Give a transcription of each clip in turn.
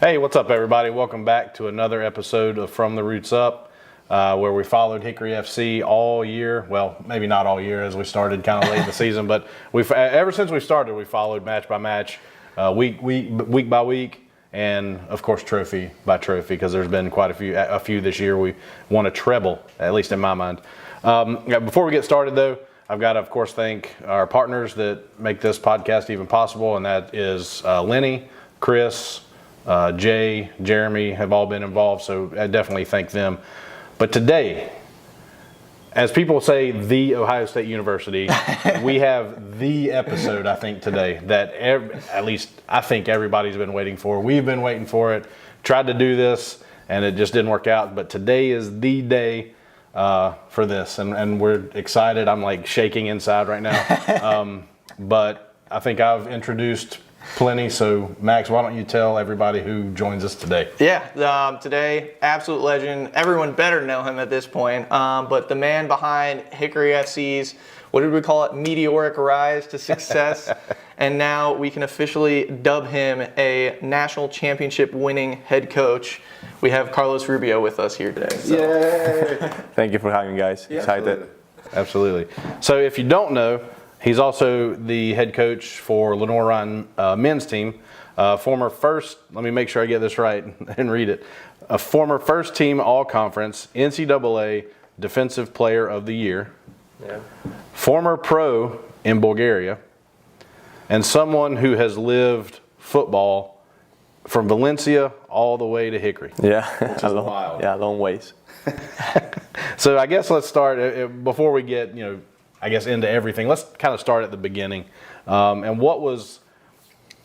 Hey, what's up, everybody? Welcome back to another episode of From the Roots Up, where we followed Hickory FC all year. Well, maybe not all year, as we started kind of late in the season, but ever since we started, we followed match by match, week by week, and of course trophy by trophy, because there's been quite a few this year. We won a treble, at least in my mind. Before we get started, though, I've got to, of course, thank our partners that make this podcast even possible, and that is Lenny, Chris, Jay, Jeremy have all been involved, so I definitely thank them. But today, as people say, the Ohio State University, we have the episode, I think, today that at least I think everybody's been waiting for. We've been waiting for it, tried to do this, and it just didn't work out. But today is the day for this, and we're excited. I'm like shaking inside right now. But I think I've introduced plenty. So, Max, why don't you tell everybody who joins us today? Yeah, today, absolute legend. Everyone better know him at this point. But the man behind Hickory FC's, what did we call it, meteoric rise to success. And now we can officially dub him a national championship winning head coach. We have Carlos Rubio with us here today. So. Yay! Thank you for having me, guys. Yeah, Excited. Absolutely. So, if you don't know, he's also the head coach for Lenoir-Rhyne men's team. Former first, let me make sure I get this right and read it. A former first team all-conference NCAA Defensive Player of the Year. Yeah. Former pro in Bulgaria. And someone who has lived football from Valencia all the way to Hickory. Yeah, Which is wild. Yeah, long ways. So I guess let's start, before we get, I guess into everything, let's kind of start at the beginning. And what was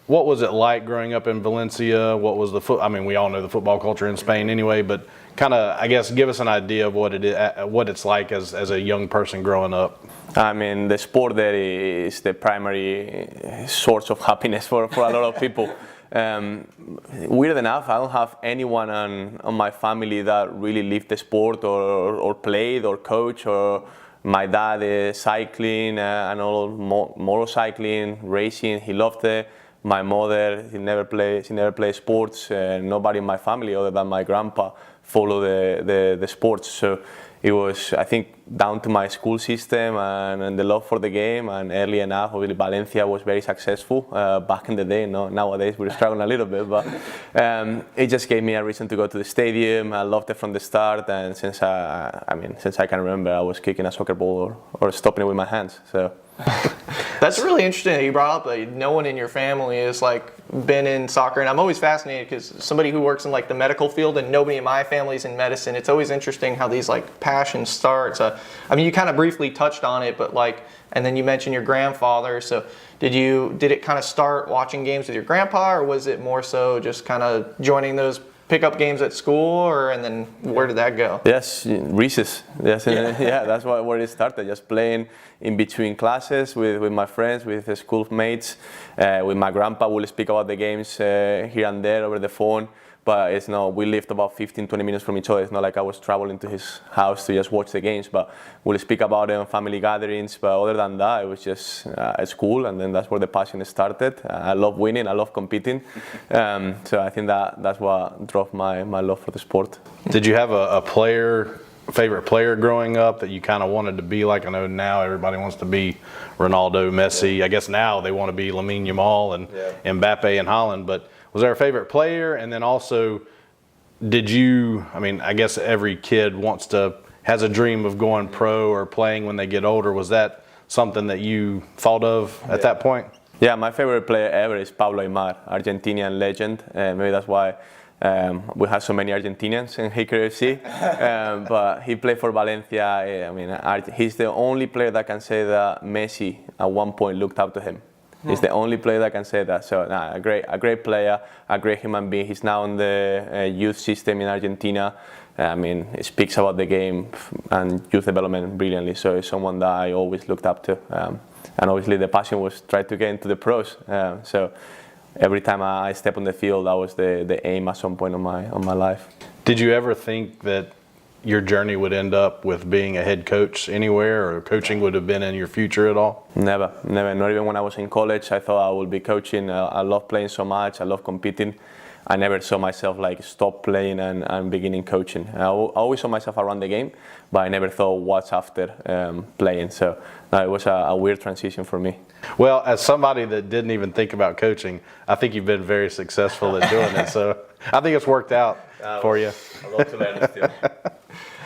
it like growing up in Valencia? What was we all know the football culture in Spain anyway, but kind of, I guess, give us an idea of what it's like as a young person growing up. I mean, the sport there is the primary source of happiness for a lot of people. Weird enough, I don't have anyone on my family that really lived the sport or played or coached. Or my dad is cycling and all motorcycling, racing. He loved it. My mother, she never played sports. Nobody in my family other than my grandpa followed the sports. So it was, I think, down to my school system and the love for the game. And early enough, obviously, Valencia was very successful back in the day. No, nowadays we're struggling a little bit, but it just gave me a reason to go to the stadium. I loved it from the start, and since I can remember, I was kicking a soccer ball or stopping it with my hands. So. That's really interesting that you brought up that no one in your family has been in soccer, and I'm always fascinated because somebody who works in the medical field and nobody in my family's in medicine. It's always interesting how these passions start. You kind of briefly touched on it, but and then you mentioned your grandfather. So did it kind of start watching games with your grandpa, or was it more so just kind of joining those pickup games at school, and then where did that go? Yes, recess. Yes, yeah, that's where it started. Just playing in between classes with my friends, with the schoolmates. With my grandpa, we'll speak about the games here and there over the phone. But we lived about 15-20 minutes from each other. It's not like I was traveling to his house to just watch the games, but we'll speak about it on family gatherings. But other than that, it was just at school, and then that's where the passion started. I love winning, I love competing. So I think that's what drove my love for the sport. Did you have a favorite player growing up that you kind of wanted to be like? I know now everybody wants to be Ronaldo, Messi. I guess now they want to be Lamine Yamal and Mbappe and Haaland, but was there a favorite player? And then also, I guess every kid has a dream of going pro or playing when they get older. Was that something that you thought of at that point? Yeah, my favorite player ever is Pablo Aimar, Argentinian legend. Maybe that's why we have so many Argentinians in Hickory FC. But he played for Valencia. He's the only player that can say that Messi at one point looked up to him. He's the only player that can say that. So, a great player, a great human being. He's now in the youth system in Argentina. He speaks about the game and youth development brilliantly. So, he's someone that I always looked up to. And obviously, the passion was try to get into the pros. So, every time I step on the field, that was the aim at some point of my life. Did you ever think that your journey would end up with being a head coach anywhere, or coaching would have been in your future at all? Never. Not even when I was in college, I thought I would be coaching. I love playing so much. I love competing. I never saw myself like stop playing and beginning coaching. I always saw myself around the game, but I never thought what's after playing. So it was a weird transition for me. Well, as somebody that didn't even think about coaching, I think you've been very successful at doing it. So I think it's worked out for you. I'd love to learn it still.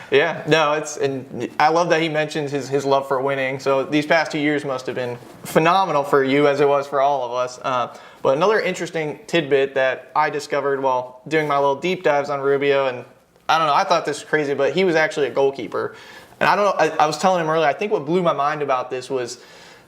Yeah, no, and I love that he mentions his love for winning. So these past 2 years must have been phenomenal for you, as it was for all of us. But another interesting tidbit that I discovered while doing my little deep dives on Rubio, and I don't know, I thought this was crazy, but he was actually a goalkeeper. And I don't know, I was telling him earlier, I think what blew my mind about this was,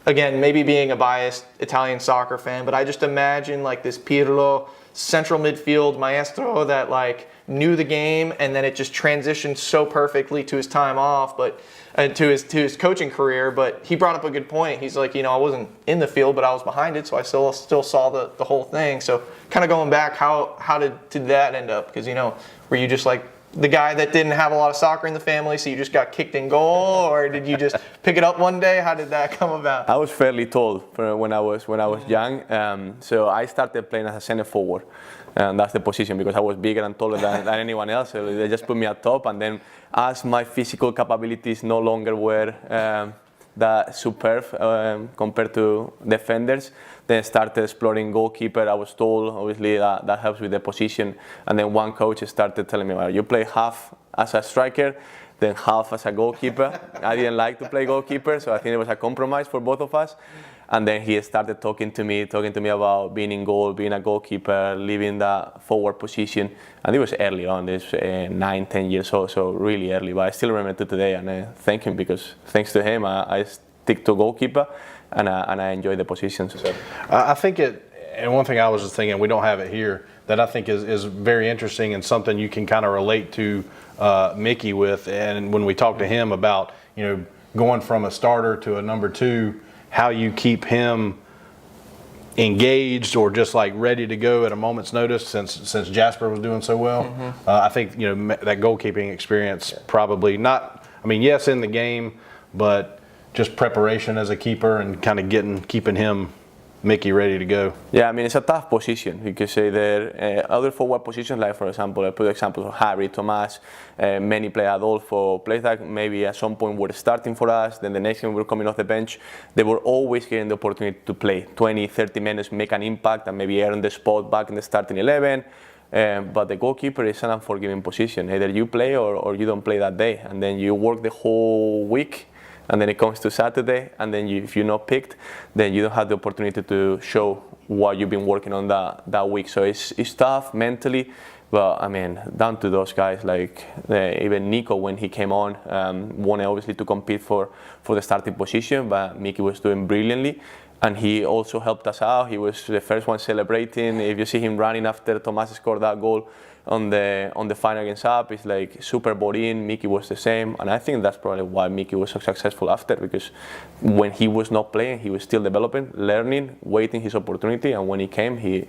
again, maybe being a biased Italian soccer fan, but I just imagine like this Pirlo central midfield maestro that like knew the game, and then it just transitioned so perfectly to his time off, but to his coaching career. But he brought up a good point. He's like, I wasn't in the field, but I was behind it, so I still saw the whole thing. So kind of going back, how did that end up? Because were you just like the guy that didn't have a lot of soccer in the family, so you just got kicked in goal, or did you just pick it up one day? How did that come about? I was fairly tall when I was young, so I started playing as a center forward, and that's the position because I was bigger and taller than anyone else. So they just put me at top, and then as my physical capabilities no longer were that superb compared to defenders, then started exploring goalkeeper. I was told, obviously, that helps with the position. And then one coach started telling me, well, you play half as a striker, then half as a goalkeeper. I didn't like to play goalkeeper, so I think it was a compromise for both of us. And then he started talking to me about being in goal, being a goalkeeper, leaving that forward position. And it was early on, this 9, 10 years old, so really early. But I still remember to today, and I thank him because thanks to him, I stick to goalkeeper, and I enjoy the position. So. I think and one thing I was just thinking, we don't have it here, that I think is very interesting and something you can kind of relate to Mickey with. And when we talked to him about, going from a starter to a number 2, how you keep him engaged or just like ready to go at a moment's notice, since Jasper was doing so well. Mm-hmm. I think that goalkeeping experience probably not. I mean, yes, in the game, but just preparation as a keeper and kind of keeping him, Mickey, ready to go. Yeah, I mean, it's a tough position because there other forward positions, like for example, I put examples of Harry, Tomas, many play Adolfo, players that maybe at some point were starting for us, then the next game we were coming off the bench. They were always getting the opportunity to play 20, 30 minutes, make an impact, and maybe earn the spot back in the starting 11. But the goalkeeper is an unforgiving position. Either you play or you don't play that day, and then you work the whole week. And then it comes to Saturday, and then if you're not picked, then you don't have the opportunity to show what you've been working on that week. So it's tough mentally, but I mean, down to those guys, like even Nico when he came on, wanted obviously to compete for the starting position, but Mickey was doing brilliantly. And he also helped us out. He was the first one celebrating. If you see him running after Tomas scored that goal on the final against Up, it's like super bought in. Mickey was the same, and I think that's probably why Mickey was so successful after, because when he was not playing, he was still developing, learning, waiting his opportunity, and when he came, he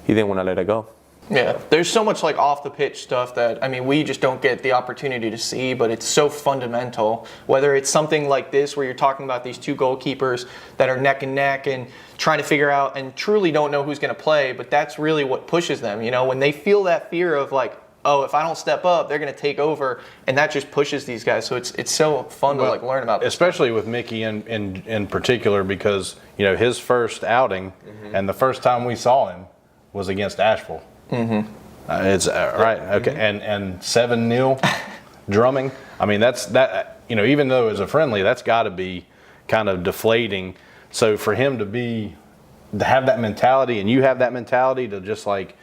didn't want to let it go. Yeah, there's so much like off the pitch stuff that, I mean, we just don't get the opportunity to see, but it's so fundamental. Whether it's something like this where you're talking about these two goalkeepers that are neck and neck and trying to figure out and truly don't know who's going to play, but that's really what pushes them. When they feel that fear of like, oh, if I don't step up, they're going to take over, and that just pushes these guys. So it's so fun to like learn about this. Especially with Mickey in particular, because his first outing and the first time we saw him was against Asheville. Mm-hmm. It's right, okay, and 7-0 drumming. I mean, that even though it's a friendly, that's got to be kind of deflating. So for him to have that mentality, and you have that mentality to just like,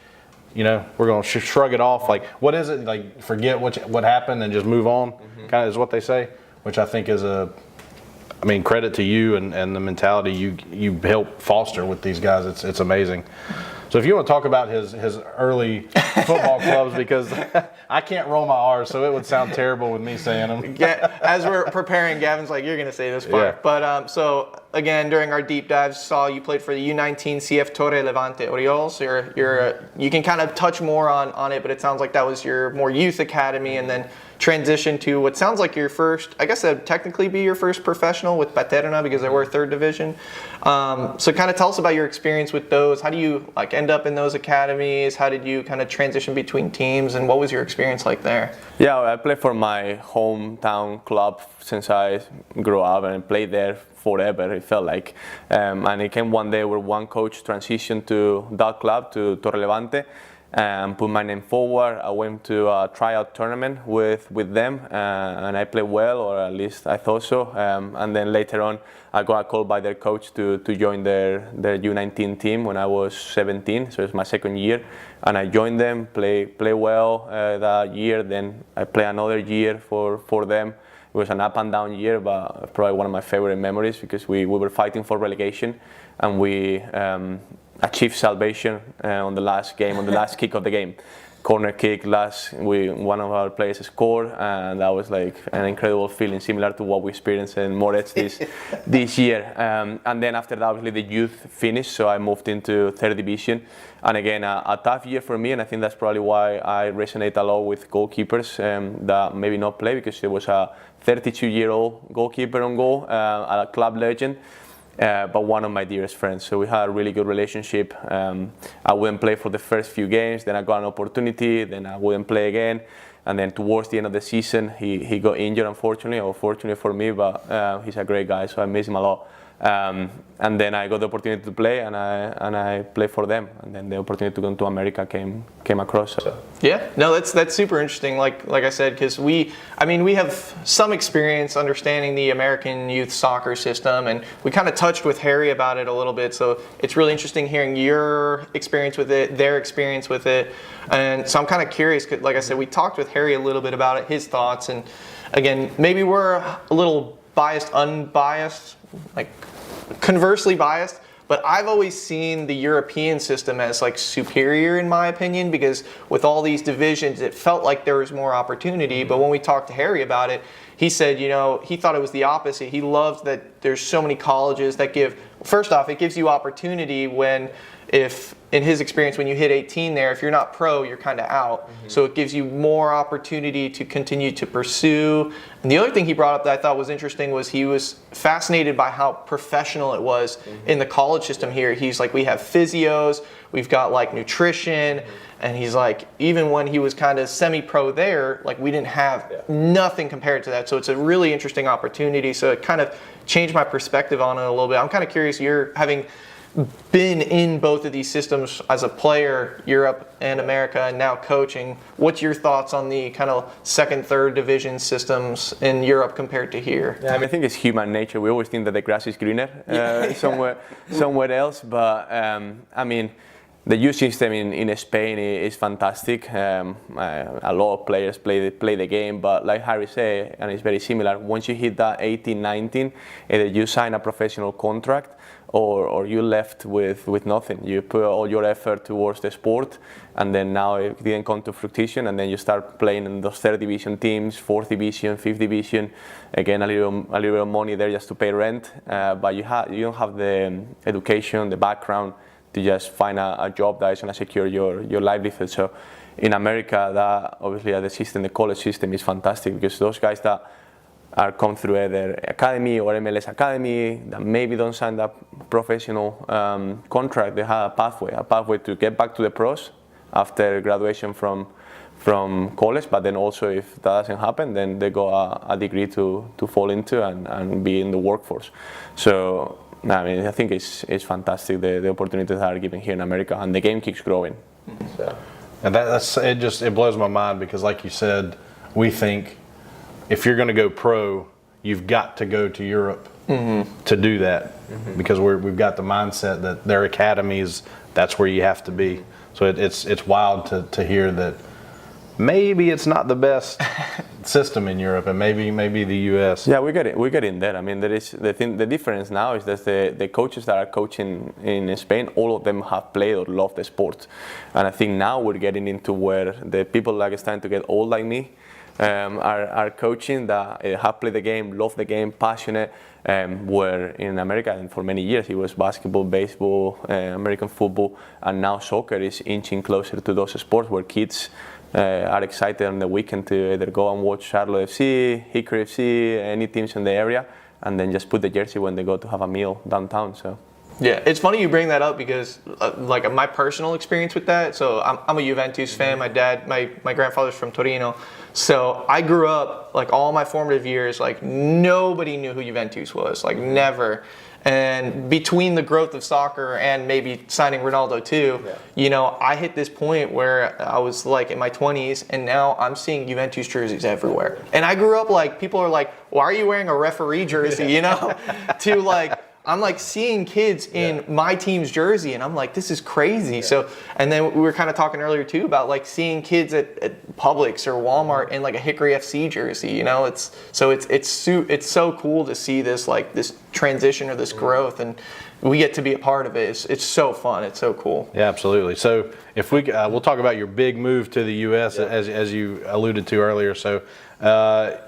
we're going to shrug it off. Like, what is it? Like, forget what happened and just move on. Kind of is what they say, which I think is credit to you and the mentality you help foster with these guys. It's amazing. So if you want to talk about his early football clubs, because I can't roll my R's, so it would sound terrible with me saying them. As we're preparing, Gavin's like, you're going to say this part. Yeah. But so again, during our deep dives, saw you played for the U19 CF Torre Levante Orioles. You can kind of touch more on it, but it sounds like that was your more youth academy, and then transition to what sounds like your first, I guess that would technically be your first professional with Paterna, because they were third division. So kind of tell us about your experience with those. How do you like end up in those academies? How did you kind of transition between teams, and what was your experience like there? Yeah, I played for my hometown club since I grew up, and played there forever, it felt like. And it came one day where one coach transitioned to that club, to Torre Levante, and put my name forward. I went to a tryout tournament with them, and I played well, or at least I thought so. And then later on, I got a call by their coach to join their U19 team when I was 17, so it's my second year. And I joined them, play well that year. Then I play another year for them. It was an up and down year, but probably one of my favorite memories, because we were fighting for relegation, and we achieved salvation on the last game, on the last kick of the game. Corner kick, one of our players scored, and that was like an incredible feeling, similar to what we experienced in Moretz this year. And then after that, obviously the youth finished, so I moved into third division. And again, a tough year for me, and I think that's probably why I resonate a lot with goalkeepers that maybe not play, because there was a 32-year-old goalkeeper on goal, a club legend. But one of my dearest friends, so we had a really good relationship. I wouldn't play for the first few games, then I got an opportunity, then I wouldn't play again, and then towards the end of the season he got injured, unfortunately, or fortunately for me, but he's a great guy, so I miss him a lot. And then I got the opportunity to play, and I played for them, and then the opportunity to go to America came across. So. Yeah, no, that's super interesting. Like I said, because we have some experience understanding the American youth soccer system, and we kind of touched with Harry about it a little bit. So it's really interesting hearing your experience with it, their experience with it, and so I'm kind of curious. 'Cause like I said, we talked with Harry a little bit about it, his thoughts, and again, maybe we're a little biased, unbiased, like conversely biased, but I've always seen the European system as like superior in my opinion, because with all these divisions it felt like there was more opportunity. But when we talked to Harry about it, he said, he thought it was the opposite. He loves that there's so many colleges that first off, it gives you opportunity when, in his experience, when you hit 18 there, if you're not pro, you're kind of out. Mm-hmm. So it gives you more opportunity to continue to pursue. And the other thing he brought up that I thought was interesting was he was fascinated by how professional it was in the college system here. He's like, we have physios, we've got like nutrition, and he's like, even when he was kind of semi-pro there, like we didn't have nothing compared to that. So it's a really interesting opportunity. So it kind of changed my perspective on it a little bit. I'm kind of curious, you're having been in both of these systems as a player, Europe and America, and now coaching. What's your thoughts on the kind of second, third division systems in Europe compared to here? Yeah, I think it's human nature. We always think that the grass is greener somewhere else. But the youth system in Spain is fantastic. A lot of players play the game, but like Harry said, and it's very similar, once you hit that 18, 19, either you sign a professional contract or you left with nothing. You put all your effort towards the sport, and then now it didn't come to fruition, and then you start playing in those third division teams, fourth division, fifth division. Again, a little bit of money there just to pay rent, but you don't have the education, the background to just find a job that is going to secure your livelihood. So in America, that obviously the college system is fantastic, because those guys that are come through either academy or MLS academy that maybe don't sign that professional contract, they have a pathway to get back to the pros after graduation from college. But then also, if that doesn't happen, then they got a degree to fall into and be in the workforce. So I think it's fantastic, the opportunities that are given here in America, and the game keeps growing. So. And it blows my mind, because like you said, we think if you're going to go pro, you've got to go to Europe to do that, because we've got the mindset that their academies, that's where you have to be. So it's wild to hear that maybe it's not the best system in Europe, and maybe the US. Yeah, we get in there. I mean, there is the difference now is that the coaches that are coaching in Spain, all of them have played or love the sport, and I think now we're getting into where the people like starting to get old like me, are coaching that have played the game, love the game, passionate. Where in America, and for many years, it was basketball, baseball, American football, and now soccer is inching closer to those sports where kids are excited on the weekend to either go and watch Carlos FC, Hickory FC, any teams in the area, and then just put the jersey when they go to have a meal downtown. So. Yeah, it's funny you bring that up because, like, my personal experience with that. So I'm a Juventus fan. My dad, my grandfather's from Torino. So I grew up, like, all my formative years, like, nobody knew who Juventus was, like, never. And between the growth of soccer and maybe signing Ronaldo too, you know, I hit this point where I was like in my 20s, and now I'm seeing Juventus jerseys everywhere. And I grew up like, people are like, why are you wearing a referee jersey, you know, to like, I'm like seeing kids in my team's jersey, and I'm like, this is crazy. So, and then we were kind of talking earlier too about like seeing kids at Publix or Walmart in like a Hickory FC jersey. You know, it's so cool to see this like this transition or this growth, and we get to be a part of it. It's so fun. It's so cool. Yeah, absolutely. So if we'll talk about your big move to the U.S. as you alluded to earlier. So.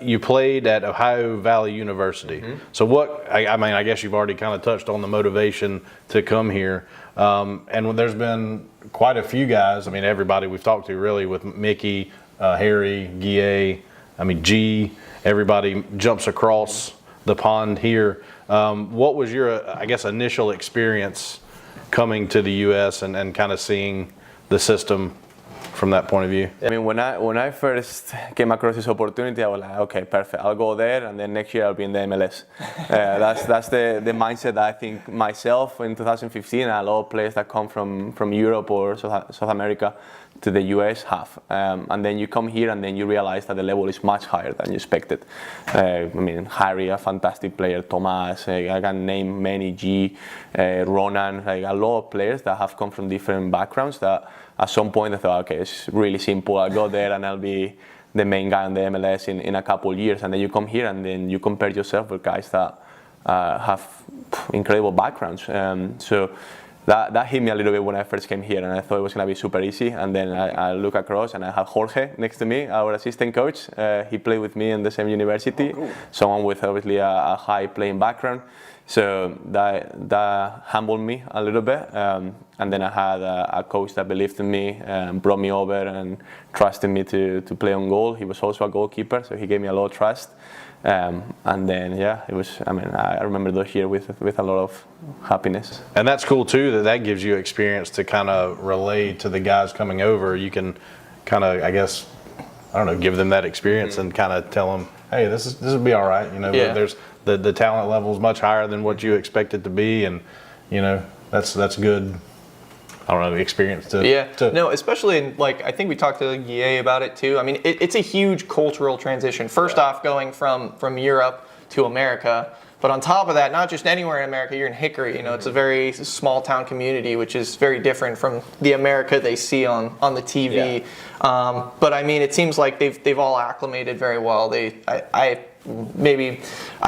You played at Ohio Valley University. So what, I mean, I guess you've already kind of touched on the motivation to come here. And there's been quite a few guys, I mean, everybody we've talked to really, with Mickey, Harry, Guille, I mean, G, everybody jumps across the pond here. What was your, I guess, initial experience coming to the U.S. and kind of seeing the system from that point of view? I mean, when I first came across this opportunity, I was like, okay, perfect. I'll go there, and then next year I'll be in the MLS. That's the mindset that I think myself in 2015 and a lot of players that come from Europe or South America to the US have. And then you come here and then you realize that the level is much higher than you expected. I mean, Harry, a fantastic player, Tomas, I can name many, G, Ronan, like a lot of players that have come from different backgrounds that at some point I thought, okay, it's really simple. I'll go there and I'll be the main guy on the MLS in a couple of years. And then you come here and then you compare yourself with guys that have incredible backgrounds. So that hit me a little bit when I first came here, and I thought it was going to be super easy. And then I look across and I have Jorge next to me, our assistant coach. He played with me in the same university. Oh, cool. Someone with obviously a high playing background. So that humbled me a little bit. And then I had a coach that believed in me, brought me over and trusted me to play on goal. He was also a goalkeeper, so he gave me a lot of trust. And then, yeah, it was, I mean, I remember those years with a lot of happiness. And that's cool too, that gives you experience to kind of relay to the guys coming over. You can kind of, I guess, I don't know, give them that experience and kind of tell them, hey, this will be all right. You know, there's the talent level is much higher than what you expect it to be, and you know, that's good. I don't know, the experience to no, especially in, like, I think we talked to Guille about it too. I mean, it's a huge cultural transition. First off, going from Europe to America, but on top of that, not just anywhere in America, you're in Hickory. You know, it's a very small town community, which is very different from the America they see on the TV. Yeah. But I mean, it seems like they've all acclimated very well. I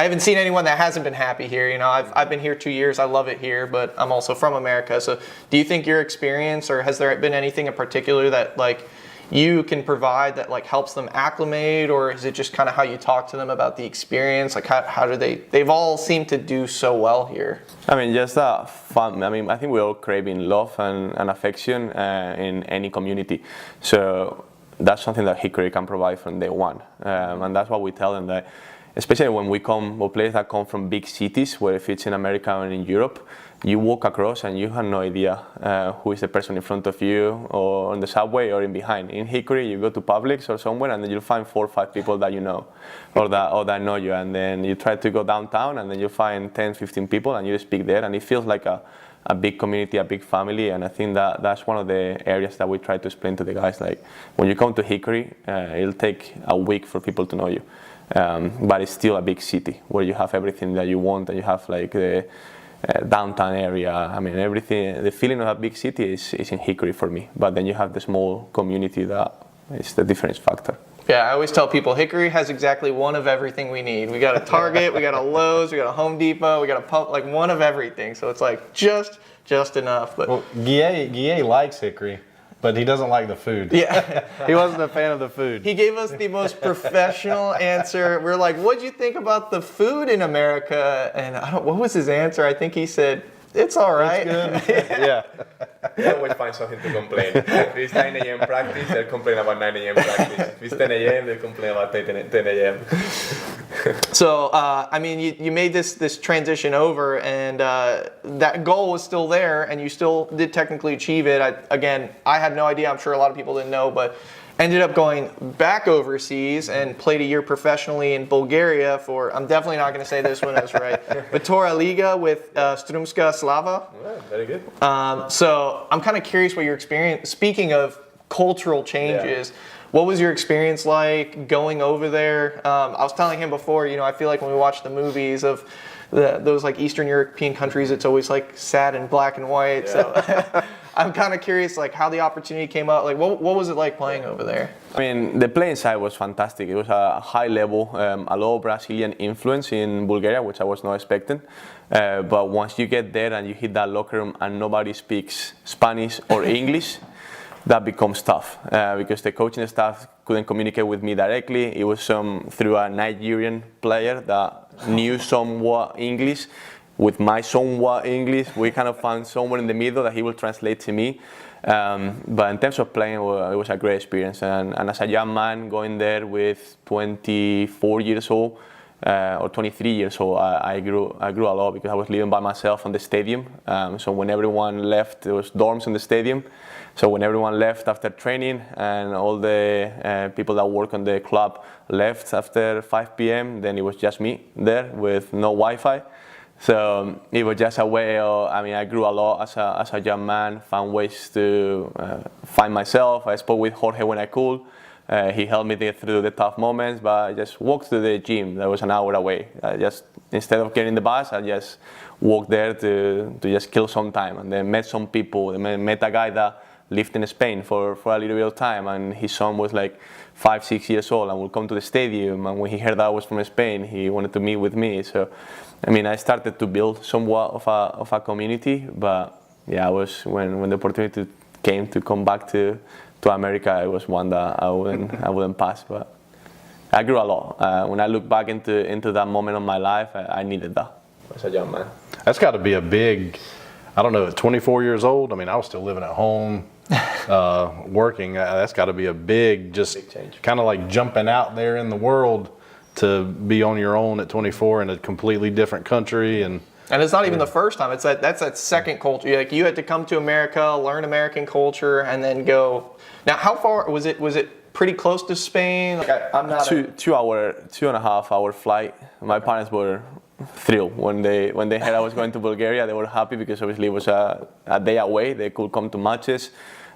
haven't seen anyone that hasn't been happy here. You know, I've been here 2 years. I love it here, but I'm also from America. So do you think your experience, or has there been anything in particular that like you can provide that like helps them acclimate, or is it just kind of how you talk to them about the experience? Like how do they've all seemed to do so well here? I mean, just fun. I mean, I think we're all craving love and affection in any community. So that's something that Hickory can provide from day one. And that's what we tell them, that especially when we come, or players that come from big cities, where if it's in America or in Europe, you walk across and you have no idea who is the person in front of you, or on the subway, or in behind. In Hickory, you go to Publix or somewhere, and then you'll find 4 or 5 people that you know, or that know you. And then you try to go downtown, and then you find 10, 15 people, and you speak there, and it feels like a big community, a big family. And I think that's one of the areas that we try to explain to the guys. Like, when you come to Hickory, it'll take a week for people to know you. But it's still a big city where you have everything that you want, and you have like the downtown area. I mean, everything. The feeling of a big city is in Hickory for me. But then you have the small community that is the difference factor. Yeah, I always tell people Hickory has exactly one of everything we need. We got a Target, we got a Lowe's, we got a Home Depot, we got a pub, like one of everything. So it's like just enough. But well, Guille likes Hickory. but he doesn't like the food. Yeah. He wasn't a fan of the food. He gave us the most professional answer. We're like, what'd you think about the food in America? And what was his answer? I think he said, it's all right. It's good. Yeah. They always find something to complain. If it's 9 a.m. practice, they'll complain about 9 a.m. practice. If it's 10 a.m., they'll complain about 10 a.m. So, I mean, you made this transition over, and that goal was still there, and you still did technically achieve it. I had no idea. I'm sure a lot of people didn't know, but ended up going back overseas and played a year professionally in Bulgaria for, I'm definitely not going to say this one as right, Vitória Liga with Strumska Slava. Yeah, very good. So I'm kind of curious what your experience, speaking of cultural changes, what was your experience like going over there? I was telling him before, I feel like when we watch the movies of those like Eastern European countries, it's always like sad and black and white. Yeah. So I'm kind of curious, like how the opportunity came up. Like, what was it like playing over there? I mean, the playing side was fantastic. It was a high level, a lot of Brazilian influence in Bulgaria, which I was not expecting. But once you get there and you hit that locker room and nobody speaks Spanish or English, that becomes tough because the coaching staff couldn't communicate with me directly. It was through a Nigerian player that knew somewhat English. With my somewhat English, we kind of found somewhere in the middle that he will translate to me. But in terms of playing, it was a great experience. And as a young man going there with 24 years old or 23 years old, I grew a lot because I was living by myself on the stadium. So when everyone left, there was dorms in the stadium. So when everyone left after training and all the people that work on the club left after 5 p.m., then it was just me there with no Wi-Fi. So it was just a way of, I grew a lot as a young man, found ways to find myself. I spoke with Jorge when I could. He helped me get through the tough moments, but I just walked to the gym that was an hour away. Instead of getting the bus, I just walked there to just kill some time. And then met some people. I met a guy that lived in Spain for a little bit of time, and his son was like 5-6 years old and would come to the stadium. And when he heard that I was from Spain, he wanted to meet with me. So, I started to build somewhat of a community, but yeah, I was when the opportunity came to come back to America, it was one that I wouldn't pass. But I grew a lot. When I look back into that moment of my life, I needed that as a young man. That's got to be a big, I don't know, at 24 years old. I was still living at home, working. That's got to be a big change. Kind of like jumping out there in the world to be on your own at 24 in a completely different country. And it's not even the first time. That's that second culture. Like you had to come to America, learn American culture, and then go. Now, how far was it? Was it pretty close to Spain? Like I'm not 2.5 hour flight. My parents were thrilled when they heard I was going to Bulgaria. They were happy because obviously it was a day away. They could come to matches.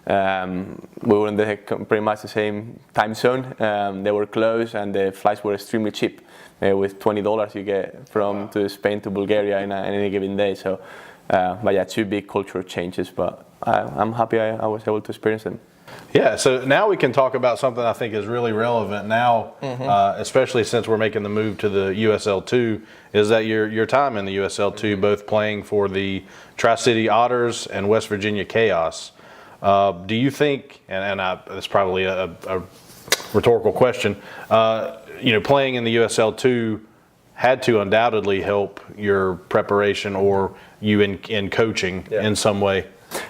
We were in pretty much the same time zone. They were close and the flights were extremely cheap. With $20 you get to Spain to Bulgaria in any given day. So, but yeah, two big cultural changes. But I'm happy I was able to experience them. Yeah, so now we can talk about something I think is really relevant now, especially since we're making the move to the USL2, is that your time in the USL2, both playing for the Tri-City Otters and West Virginia Chaos. Do you think, and it's probably a rhetorical question, playing in the USL2 had to undoubtedly help your preparation or you in coaching in some way?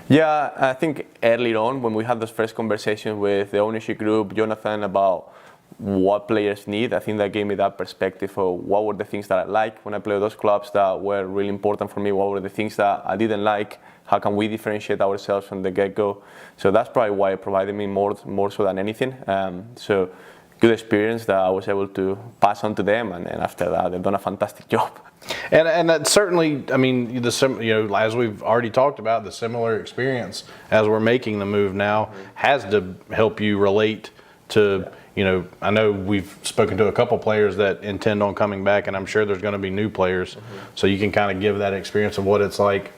Yeah, I think early on when we had those first conversations with the ownership group, Jonathan, about what players need, I think that gave me that perspective of what were the things that I like when I played those clubs that were really important for me, what were the things that I didn't like, how can we differentiate ourselves from the get-go. So that's probably why it provided me more so than anything. So good experience that I was able to pass on to them, and after that they've done a fantastic job. And that certainly, as we've already talked about, the similar experience as we're making the move now has to help you relate to, I know we've spoken to a couple players that intend on coming back, and I'm sure there's going to be new players. So you can kind of give that experience of what it's like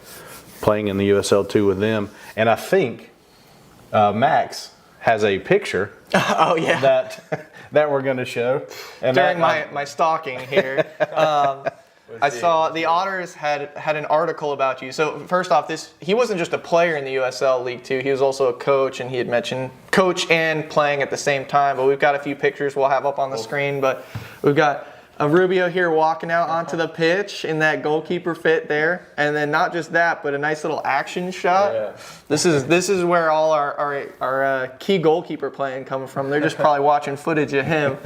playing in the USL2 with them. And I think Max has a picture that we're going to show. And during my stalking here. I saw the Otters had an article about you. So first off, he wasn't just a player in the USL League Two. He was also a coach, and he had mentioned coach and playing at the same time. But we've got a few pictures we'll have up on the screen. But we've got a Rubio here walking out onto the pitch in that goalkeeper fit there, and then not just that, but a nice little action shot. Yeah. This is where all our key goalkeeper playing coming from. They're just probably watching footage of him.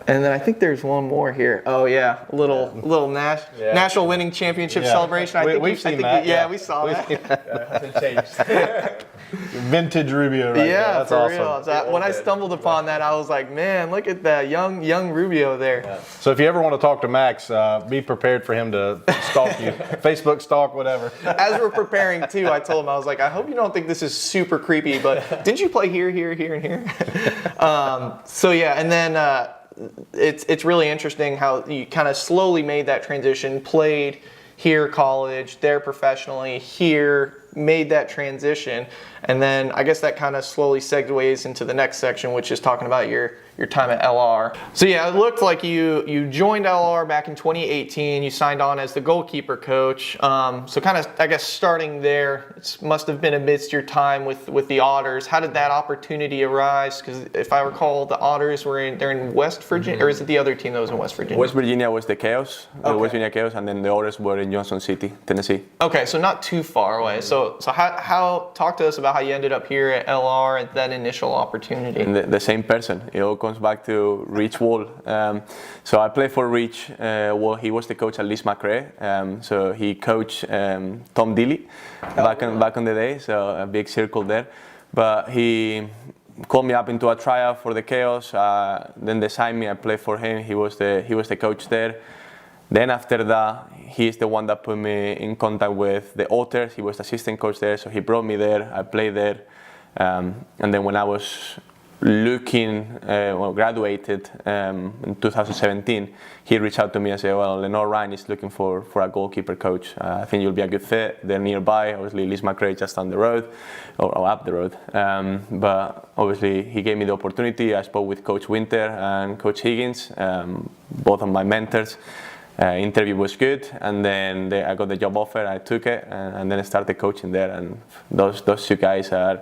And then I think there's one more here. Oh yeah, a little national winning championship celebration. I think we've seen that. Yeah, we saw that. It hasn't changed. Vintage Rubio right there. That's for awesome. real. When I stumbled upon that, I was like, man, look at that young Rubio there. Yeah. So if you ever want to talk to Max, be prepared for him to stalk you. Facebook stalk, whatever. As we're preparing too, I told him, I was like, I hope you don't think this is super creepy, but didn't you play here, and here? So yeah, and then it's really interesting how you kind of slowly made that transition, played here college, there professionally, here, made that transition. And then I guess that kind of slowly segues into the next section, which is talking about your time at LR. So yeah, it looked like you joined LR back in 2018. You signed on as the goalkeeper coach. So kind of, I guess, starting there, it must have been amidst your time with the Otters. How did that opportunity arise? Because if I recall, the Otters they're in West Virginia, or is it the other team that was in West Virginia? West Virginia was the Chaos, Okay. West Virginia Chaos, and then the others were in Johnson City, Tennessee. Okay, so not too far away. So how talk to us about how you ended up here at LR at that initial opportunity. And the same person. It all comes back to Rich Wall. So I played for Rich. He was the coach at Liz McRae. So he coached Tom Dilly back in the day. So a big circle there. But he called me up into a tryout for the Chaos. Then they signed me. I played for him. He was the coach there. Then after that, he's the one that put me in contact with the Otters. He was the assistant coach there, so he brought me there. I played there. And then when I was graduated in 2017, he reached out to me and said, well, Lenoir-Rhyne is looking for a goalkeeper coach. I think you'll be a good fit. They're nearby. Obviously, Liz McRae just down the road, or up the road. But obviously, he gave me the opportunity. I spoke with Coach Winter and Coach Higgins, both of my mentors. Interview was good, and then I got the job offer. I took it, and then I started coaching there. And those two guys are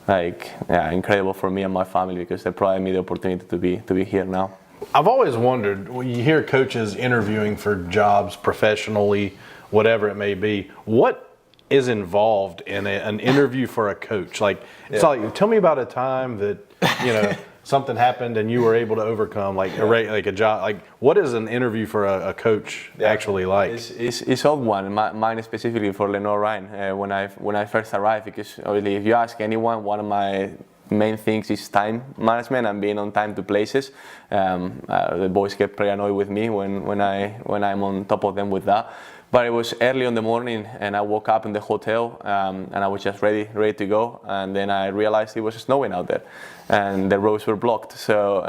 incredible for me and my family, because they provided me the opportunity to be here now. I've always wondered, when you hear coaches interviewing for jobs professionally, whatever it may be, what is involved in an interview for a coach? It's like, tell me about a time that something happened and you were able to overcome, a job. What is an interview for a coach actually like? It's odd one. Mine specifically for Lenoir-Rhyne when I first arrived, because obviously if you ask anyone, one of my main things is time management and being on time to places. The boys get pretty annoyed with me when I'm on top of them with that. But it was early in the morning, and I woke up in the hotel, and I was just ready to go. And then I realized it was snowing out there, and the roads were blocked. So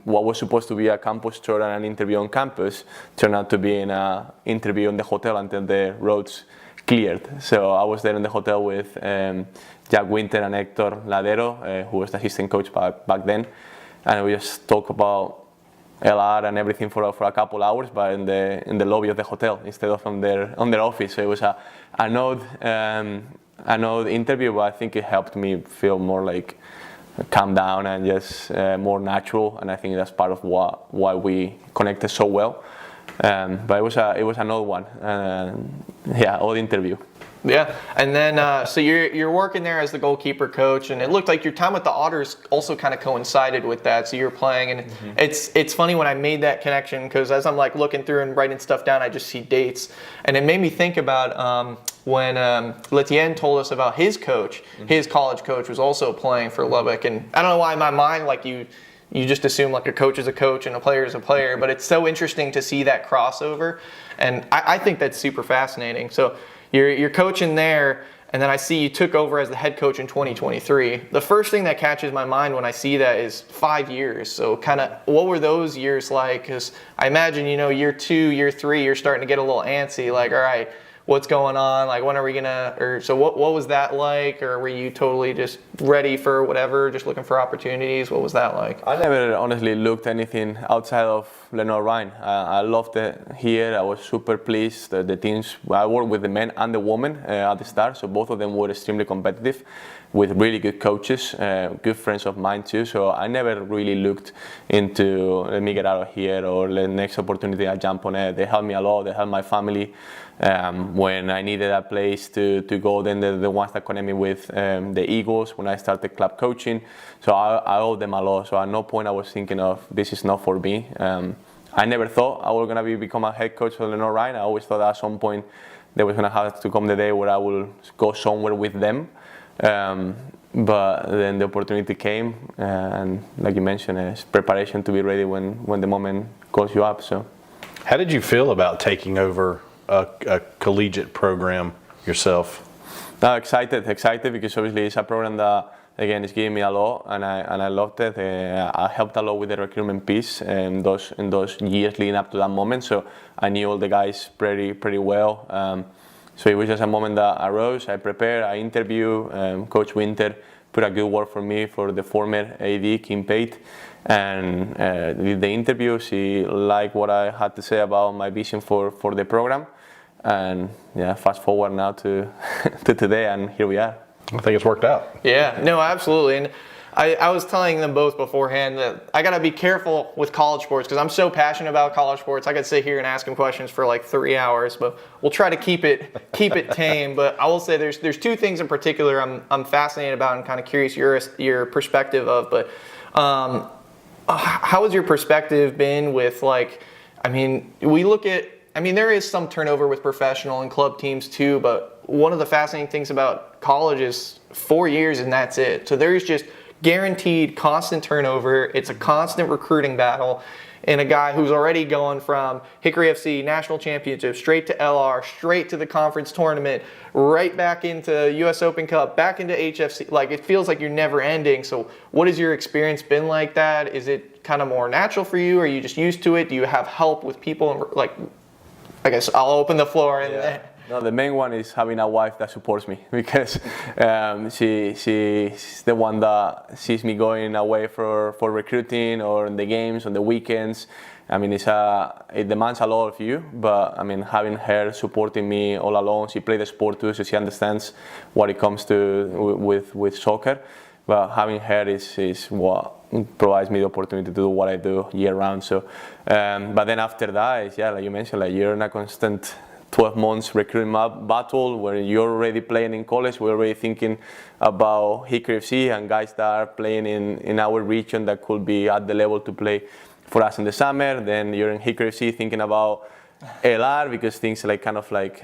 what was supposed to be a campus tour and an interview on campus turned out to be an interview in the hotel until the roads cleared. So I was there in the hotel with Jack Winter and Hector Ladero, who was the assistant coach back then, and we just talked about LR and everything for a couple hours, but in the lobby of the hotel instead of on their office. So it was an odd interview, but I think it helped me feel more calm down and just more natural. And I think that's part of why we connected so well. But it was an odd one. Odd interview. Yeah, and then so you're working there as the goalkeeper coach, and it looked like your time with the Otters also kind of coincided with that. So you're playing, and it's funny when I made that connection, because as I'm looking through and writing stuff down, I just see dates, and it made me think about when Letien told us about his coach. His college coach was also playing for Lubbock, and I don't know why in my mind you just assume a coach is a coach and a player is a player, but it's so interesting to see that crossover, and I think that's super fascinating. So you're coaching there, and then I see you took over as the head coach in 2023. The first thing that catches my mind when I see that is 5 years. So kind of what were those years like? Because I imagine, year 2, year 3, you're starting to get a little antsy, all right, what's going on? Like, when are we gonna? Or so what was that like? Or were you totally just ready for whatever, just looking for opportunities? What was that like? I never honestly looked anything outside of Lenoir-Rhyne. I loved it here. I was super pleased. The teams, I worked with the men and the women at the start, so both of them were extremely competitive with really good coaches, good friends of mine too. So I never really looked into let me get out of here or the next opportunity I jump on it. They helped me a lot. They helped my family. When I needed a place to go, then the ones that connected me with the Eagles when I started club coaching. So I owe them a lot. So at no point I was thinking of this is not for me. I never thought I was going to become a head coach for Lenoir-Rhyne. I always thought at some point there was going to have to come the day where I will go somewhere with them. But then the opportunity came, and like you mentioned, it's preparation to be ready when the moment calls you up. So, how did you feel about taking over a collegiate program yourself? Excited because obviously it's a program that again is giving me a lot, and I loved it. I helped a lot with the recruitment piece in those years leading up to that moment. So I knew all the guys pretty well. So it was just a moment that arose. I prepared, I interviewed. Coach Winter put a good word for me for the former AD, Kim Pate. And did the interview. She liked what I had to say about my vision for the program. And yeah, fast forward now to today, and here we are. I think it's worked out. Yeah, no, absolutely. And I was telling them both beforehand that I got to be careful with college sports because I'm so passionate about college sports. I could sit here and ask them questions for like 3 hours, but we'll try to keep it tame. But I will say there's two things in particular I'm fascinated about and kind of curious your perspective of. But how has your perspective been with like, I mean, there is some turnover with professional and club teams too, but one of the fascinating things about college is 4 years and that's it. So there's just guaranteed constant turnover. It's a constant recruiting battle. And a guy who's already going from Hickory FC national championship straight to LR, straight to the conference tournament, right back into US Open Cup, back into HFC. Like, it feels like you're never ending. So what has your experience been like that? Is it kind of more natural for you? Are you just used to it? Do you have help with people? Like, I guess I'll open the floor. And No, the main one is having a wife that supports me because she's the one that sees me going away for recruiting or in the games on the weekends. I mean, it demands a lot of you, but I mean, having her supporting me all along, she plays the sport too, so she understands what it comes to with soccer. But having her is what provides me the opportunity to do what I do year round. So, but then after that, like you mentioned, like you're in a constant 12 months recruiting battle where you're already playing in college. We're already thinking about Hickory FC and guys that are playing in our region that could be at the level to play for us in the summer. Then you're in Hickory FC thinking about LR because things like kind of like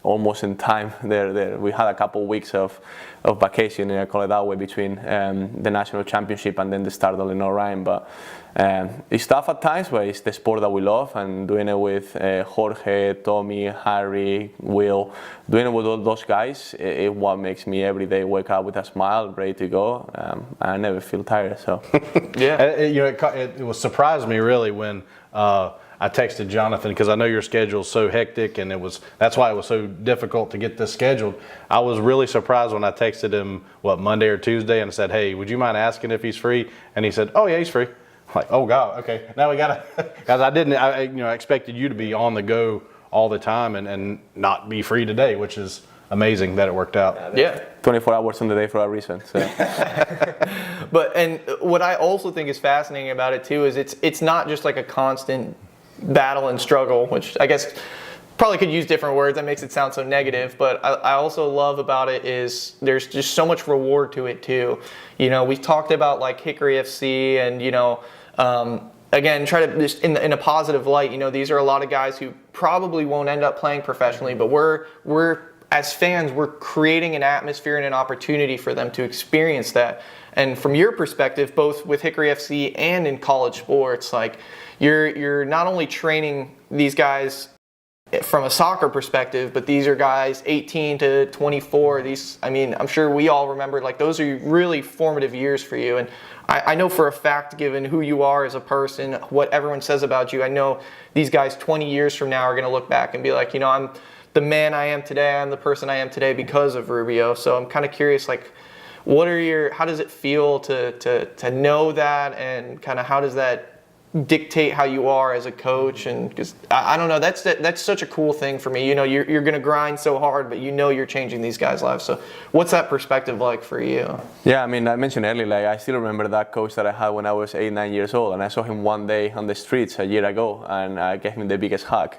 almost in time. There we had a couple of weeks of vacation, I call it that way, between the national championship and then the start of Lenoir-Rhyne. But it's tough at times, but it's the sport that we love, and doing it with Jorge, Tommy, Harry, Will, doing it with all those guys, it what makes me every day wake up with a smile, ready to go. I never feel tired. So yeah, it was surprised me really when I texted Jonathan because I know your schedule's so hectic, and that's why it was so difficult to get this scheduled. I was really surprised when I texted him Monday or Tuesday and said, "Hey, would you mind asking if he's free?" And he said, "Oh yeah, he's free." I'm like, oh God, okay. Now we gotta, guys. I expected you to be on the go all the time and not be free today, which is amazing that it worked out. Yeah, 24 hours in the day for a reason. So. And what I also think is fascinating about it too is it's not just like a constant battle and struggle, which I guess probably could use different words. That makes it sound so negative. But I also love about it is there's just so much reward to it too. We talked about like Hickory FC and again, try to just in a positive light. These are a lot of guys who probably won't end up playing professionally, but we're as fans, we're creating an atmosphere and an opportunity for them to experience that. And from your perspective, both with Hickory FC and in college sports, like you're not only training these guys from a soccer perspective, but these are guys 18 to 24. I'm sure we all remember, like, those are really formative years for you. And I know for a fact, given who you are as a person, what everyone says about you, I know these guys 20 years from now are going to look back and be like, I'm the man I am today. I'm the person I am today because of Rubio. So I'm kind of curious, like, how does it feel to know that, and kind of how does that dictate how you are as a coach? And because I don't know, that's such a cool thing for me. You know, you're going to grind so hard, but you know you're changing these guys' lives. So what's that perspective like for you? Yeah, I mean, I mentioned earlier, like, I still remember that coach that I had when I was 8-9 years old, and I saw him one day on the streets a year ago, and I gave him the biggest hug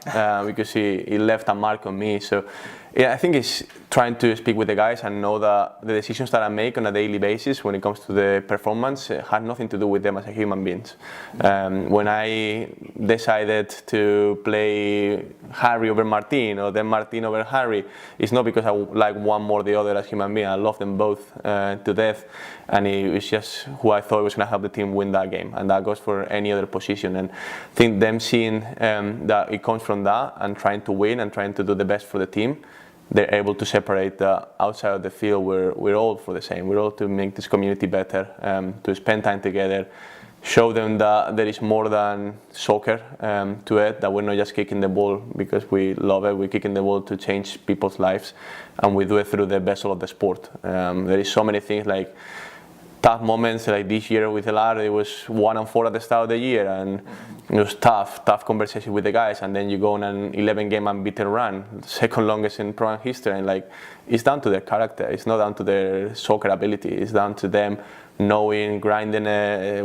because he left a mark on me. So yeah, I think it's trying to speak with the guys and know that the decisions that I make on a daily basis when it comes to the performance had nothing to do with them as a human beings. When I decided to play Harry over Martin, or then Martin over Harry, it's not because I like one more or the other as human being. I love them both to death, and it was just who I thought was going to help the team win that game, and that goes for any other position. And I think them seeing that it comes from that and trying to win and trying to do the best for the team, they're able to separate the outside of the field. We're all for the same. We're all to make this community better, to spend time together, show them that there is more than soccer to it, that we're not just kicking the ball because we love it. We're kicking the ball to change people's lives, and we do it through the vessel of the sport. There is so many things, like tough moments, like this year with Elar, it was 1-4 at the start of the year, and it was tough conversation with the guys, and then you go on an 11-game unbeaten run, second longest in pro history, and like, it's down to their character. It's not down to their soccer ability. It's down to them knowing, grinding,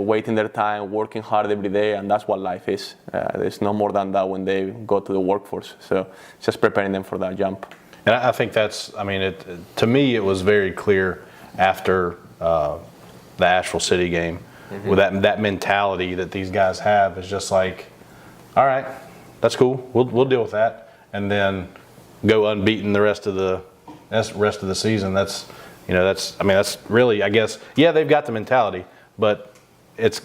waiting their time, working hard every day, and that's what life is. There's no more than that when they go to the workforce. So just preparing them for that jump. And I think that's, I mean, to me, it was very clear after the Asheville City game, with that mentality that these guys have is just like, all right, that's cool, we'll deal with that, and then go unbeaten the rest of the season. That's really, I guess, yeah, they've got the mentality, but it's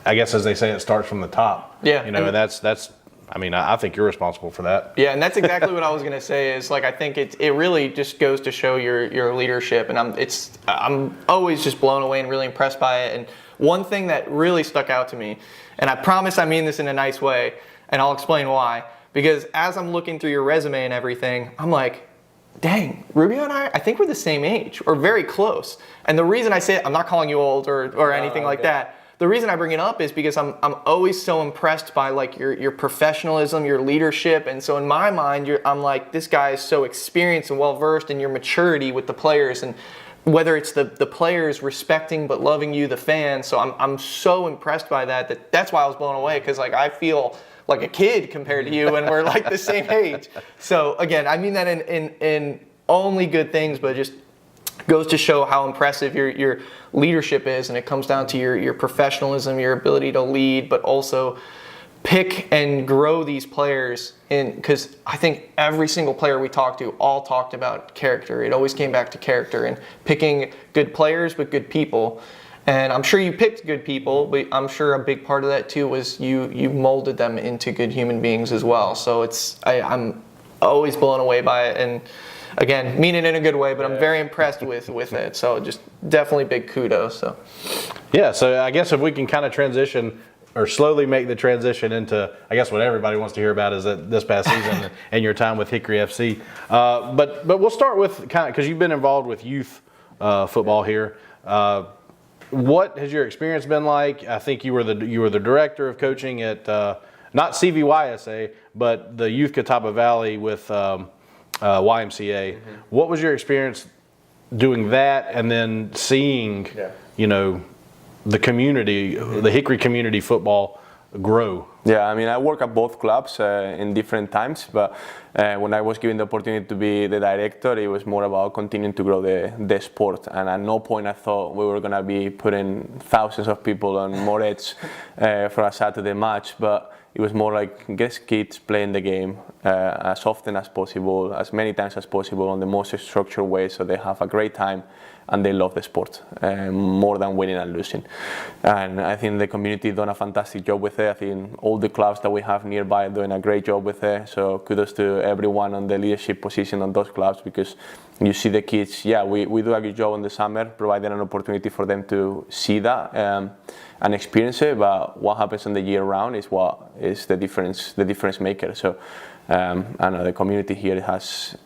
I guess, as they say, it starts from the top. Yeah, and that's. I mean, I think you're responsible for that. Yeah, and that's exactly what I was going to say. Is like, I think it really just goes to show your leadership, and I'm always just blown away and really impressed by it. And one thing that really stuck out to me, and I promise I mean this in a nice way, and I'll explain why. Because as I'm looking through your resume and everything, I'm like, dang, Rubio and I think we're the same age, or very close. And the reason I say it, I'm not calling you old or anything like that. The reason I bring it up is because I'm always so impressed by like your professionalism, your leadership, and so in my mind, I'm like, this guy is so experienced and well versed in your maturity with the players, and whether it's the players respecting but loving you, the fans. So I'm so impressed by that's why I was blown away, because like I feel like a kid compared to you, and we're like the same age. So again, I mean that in only good things, but just goes to show how impressive your leadership is, and it comes down to your professionalism, your ability to lead, but also pick and grow these players. Because I think every single player we talked to all talked about character. It always came back to character and picking good players but good people. And I'm sure you picked good people, but I'm sure a big part of that too was you molded them into good human beings as well. So I'm always blown away by it, and again, mean it in a good way, but I'm very impressed with it. So just definitely big kudos. So yeah, so I guess if we can kind of transition or slowly make the transition into, I guess what everybody wants to hear about is that this past season and your time with Hickory FC. But we'll start with kind of, because you've been involved with youth football here. What has your experience been like? I think you were the director of coaching at not CVYSA, but the Youth Catawba Valley with YMCA. What was your experience doing that, and then seeing, the community, the Hickory community football grow? Yeah, I mean, I work at both clubs in different times, but when I was given the opportunity to be the director, it was more about continuing to grow the sport. And at no point I thought we were going to be putting thousands of people on more edge for a Saturday match, but it was more like get kids playing the game as often as possible, as many times as possible, on the most structured way, so they have a great time and they love the sport more than winning and losing. And I think the community done a fantastic job with it. I think all all the clubs that we have nearby are doing a great job with it. So kudos to everyone on the leadership position on those clubs, because you see the kids. Yeah, we do a good job in the summer, providing an opportunity for them to see that and experience it. But what happens in the year round is what is the difference maker. So I know the community here has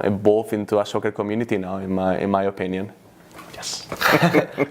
evolved into a soccer community now, in my opinion. Yes.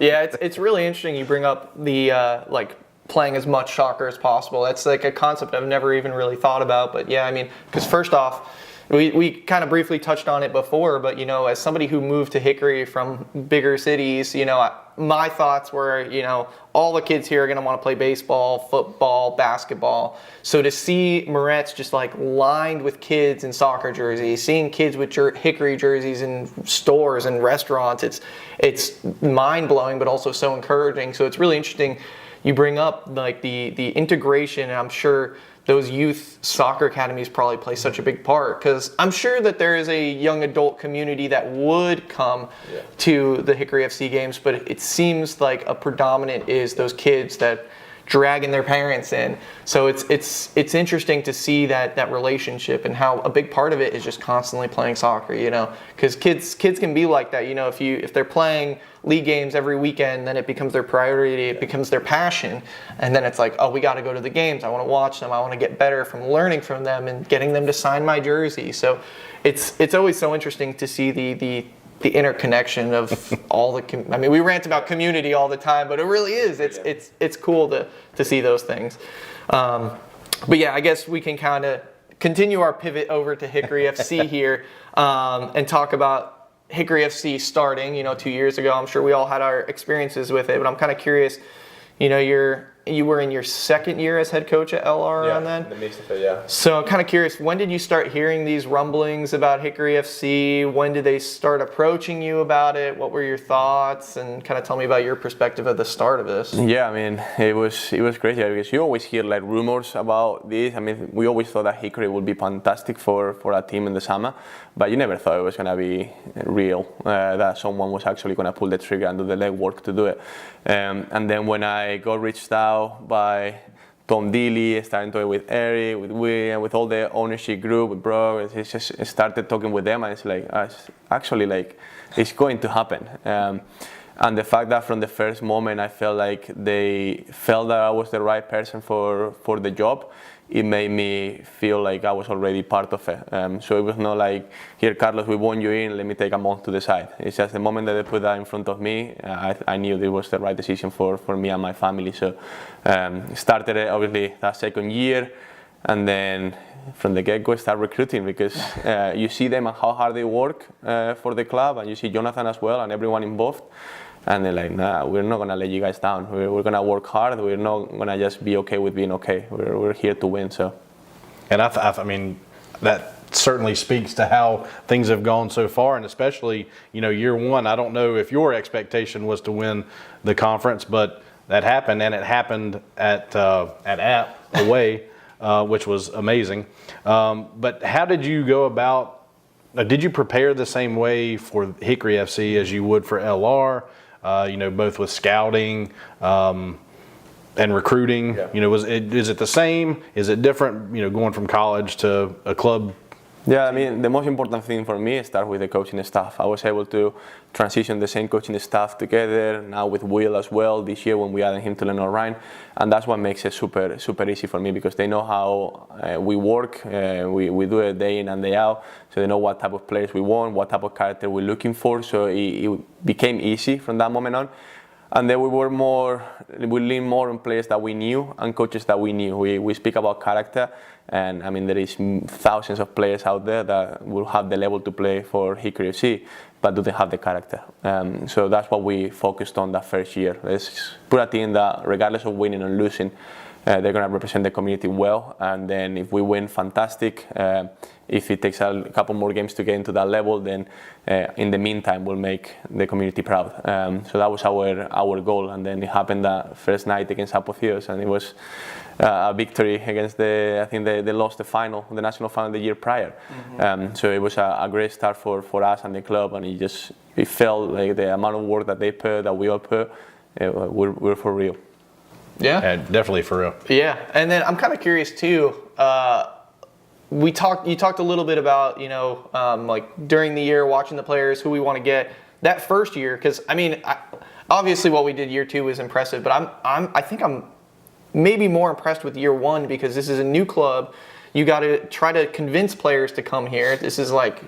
Yeah, it's really interesting. You bring up the like playing as much soccer as possible. That's like a concept I've never even really thought about. But yeah, I mean, because first off, we kind of briefly touched on it before, but you know, as somebody who moved to Hickory from bigger cities, you know, my thoughts were, you know, all the kids here are going to want to play baseball, football, basketball. So to see Moretz just like lined with kids in soccer jerseys, seeing kids with Hickory jerseys in stores and restaurants, it's mind-blowing, but also so encouraging. So it's really interesting. You bring up like the integration, and I'm sure those youth soccer academies probably play such a big part, because I'm sure that there is a young adult community that would come to the Hickory FC games, but it seems like a predominant is those kids that dragging their parents in. So it's interesting to see that relationship, and how a big part of it is just constantly playing soccer, you know, because kids can be like that, you know, if they're playing league games every weekend, then it becomes their priority, it becomes their passion, and then it's like, oh, we got to go to the games, I want to watch them, I want to get better from learning from them and getting them to sign my jersey. So it's always so interesting to see the interconnection of all the. I mean, we rant about community all the time, but it really is. It's cool to see those things. But yeah, I guess we can kind of continue our pivot over to Hickory FC here and talk about Hickory FC starting, you know, 2 years ago. I'm sure we all had our experiences with it, but I'm kind of curious, you know, you were in your second year as head coach at LR around then? Yeah, the mix of it, yeah. So I'm kind of curious, when did you start hearing these rumblings about Hickory FC? When did they start approaching you about it? What were your thoughts? And kind of tell me about your perspective at the start of this. Yeah, I mean, it was crazy, because you always hear like rumors about this. I mean, we always thought that Hickory would be fantastic for a team in the summer, but you never thought it was going to be real, that someone was actually going to pull the trigger and do the legwork to do it. And then when I got reached out by Tom Dealey, starting to with Eric, with William, with all the ownership group, with Bro, he just started talking with them, and it's like, actually, like, it's going to happen. And the fact that from the first moment I felt like they felt that I was the right person for the job, it made me feel like I was already part of it. So it was not like, here, Carlos, we want you in, let me take a month to decide. It's just the moment that they put that in front of me, I knew it was the right decision for me and my family. So started it, obviously, that second year, and then from the get-go start recruiting, because you see them and how hard they work for the club, and you see Jonathan as well and everyone involved. And they're like, nah, we're not going to let you guys down. We're going to work hard. We're not going to just be okay with being okay. We're here to win. So, and I mean, that certainly speaks to how things have gone so far, and especially, you know, year one. I don't know if your expectation was to win the conference, but that happened, and it happened at App away, which was amazing. But how did you go about? Did you prepare the same way for Hickory FC as you would for LR? You know, both with scouting and recruiting. Yeah. You know, is it the same? Is it different? You know, going from college to a club. Yeah, I mean, the most important thing for me is start with the coaching staff. I was able to transition the same coaching staff together, now with Will as well, this year when we added him to Lenoir-Rhyne. And that's what makes it super, super easy for me, because they know how we work. We do it day in and day out. So they know what type of players we want, what type of character we're looking for. So it became easy from that moment on. And then we lean more on players that we knew and coaches that we knew. We speak about character, and I mean, there is thousands of players out there that will have the level to play for Hickory FC, but do they have the character? So that's what we focused on that first year. Let's put a team that, regardless of winning or losing, they're going to represent the community well. And then if we win, fantastic. If it takes a couple more games to get into that level, then in the meantime, we'll make the community proud. So that was our goal. And then it happened that first night against Apotheos, and it was a victory against I think they lost the national final the year prior. Mm-hmm. So it was a great start for us and the club, and it felt like the amount of work that they put, that we all put, we're for real. Yeah. And definitely for real. Yeah, and then I'm kind of curious too. You talked a little bit about like during the year watching the players who we want to get that first year, because I mean, obviously what we did year 2 was impressive, but I think I'm maybe more impressed with year 1 because this is a new club. You got to try to convince players to come here. This is like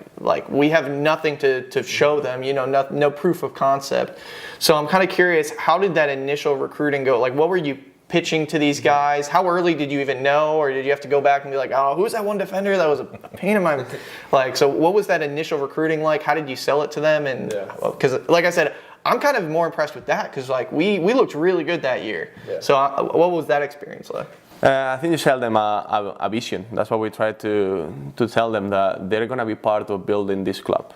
we have nothing to show them, no proof of concept. So I'm kind of curious, how did that initial recruiting go? Like, what were you pitching to these guys? How early did you even know, or did you have to go back and be like, oh, who's that one defender that was a pain in my like? So what was that initial recruiting like? How did you sell it to them? And because like I said, I'm kind of more impressed with that because like we looked really good that year. Yeah. So what was that experience like? I think you sell them a vision. That's what we try to tell them, that they're going to be part of building this club,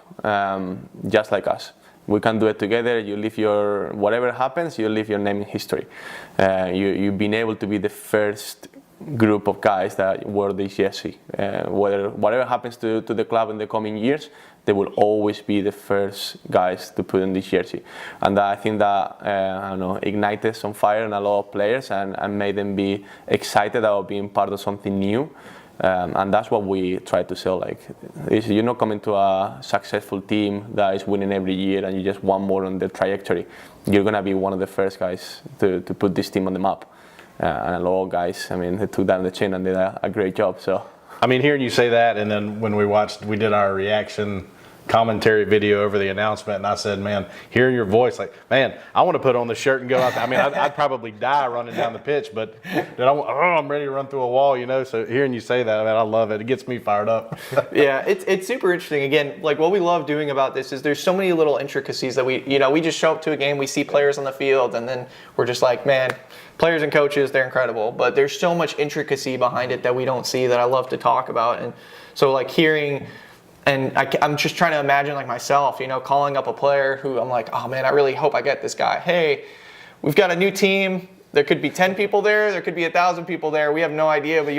just like us. We can do it together. You leave whatever happens, you leave your name in history. You've been able to be the first group of guys that wear this jersey. Whatever happens to the club in the coming years, they will always be the first guys to put in this jersey. And I think that ignited some fire in a lot of players and made them be excited about being part of something new. And that's what we try to sell. Like, you're not coming to a successful team that is winning every year and you just want more on the trajectory. You're going to be one of the first guys to put this team on the map. And a lot of guys, I mean, they took that on the chin and did a great job. So, I mean, hearing you say that, and then when we did our reaction commentary video over the announcement, and I said, man, hearing your voice, like, man, I want to put on the shirt and go out there. I mean, I'd probably die running down the pitch, but I'm ready to run through a wall, So hearing you say that, man, I love it. It gets me fired up. Yeah, it's super interesting. Again, like what we love doing about this is there's so many little intricacies that we just show up to a game, we see players on the field, and then we're just like, man, players and coaches, they're incredible. But there's so much intricacy behind it that we don't see that I love to talk about. And so like hearing, and I'm just trying to imagine like myself, calling up a player who I'm like, oh man, I really hope I get this guy. Hey, we've got a new team. There could be 10 people there. There could be 1,000 people there. We have no idea, but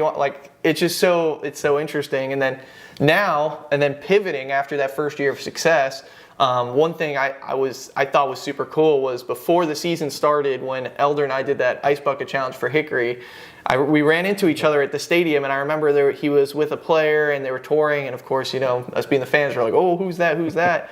it's so interesting. And then pivoting after that first year of success. One thing I thought was super cool was before the season started, when Elder and I did that ice bucket challenge for Hickory, we ran into each other at the stadium, and I remember he was with a player and they were touring, and of course, us being the fans were like, oh, who's that?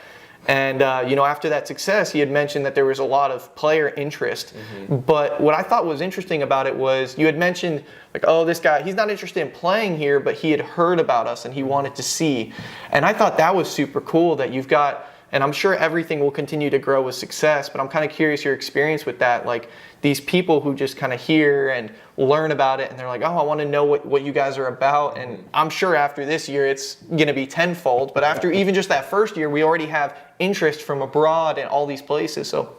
And after that success, he had mentioned that there was a lot of player interest. Mm-hmm. But what I thought was interesting about it was you had mentioned like, oh, this guy, he's not interested in playing here, but he had heard about us and he wanted to see. And I thought that was super cool that you've got. And I'm sure everything will continue to grow with success, but I'm kind of curious your experience with that. Like these people who just kind of hear and learn about it and they're like, oh, I want to know what you guys are about. And I'm sure after this year, it's going to be tenfold. But after even just that first year, we already have interest from abroad and all these places. So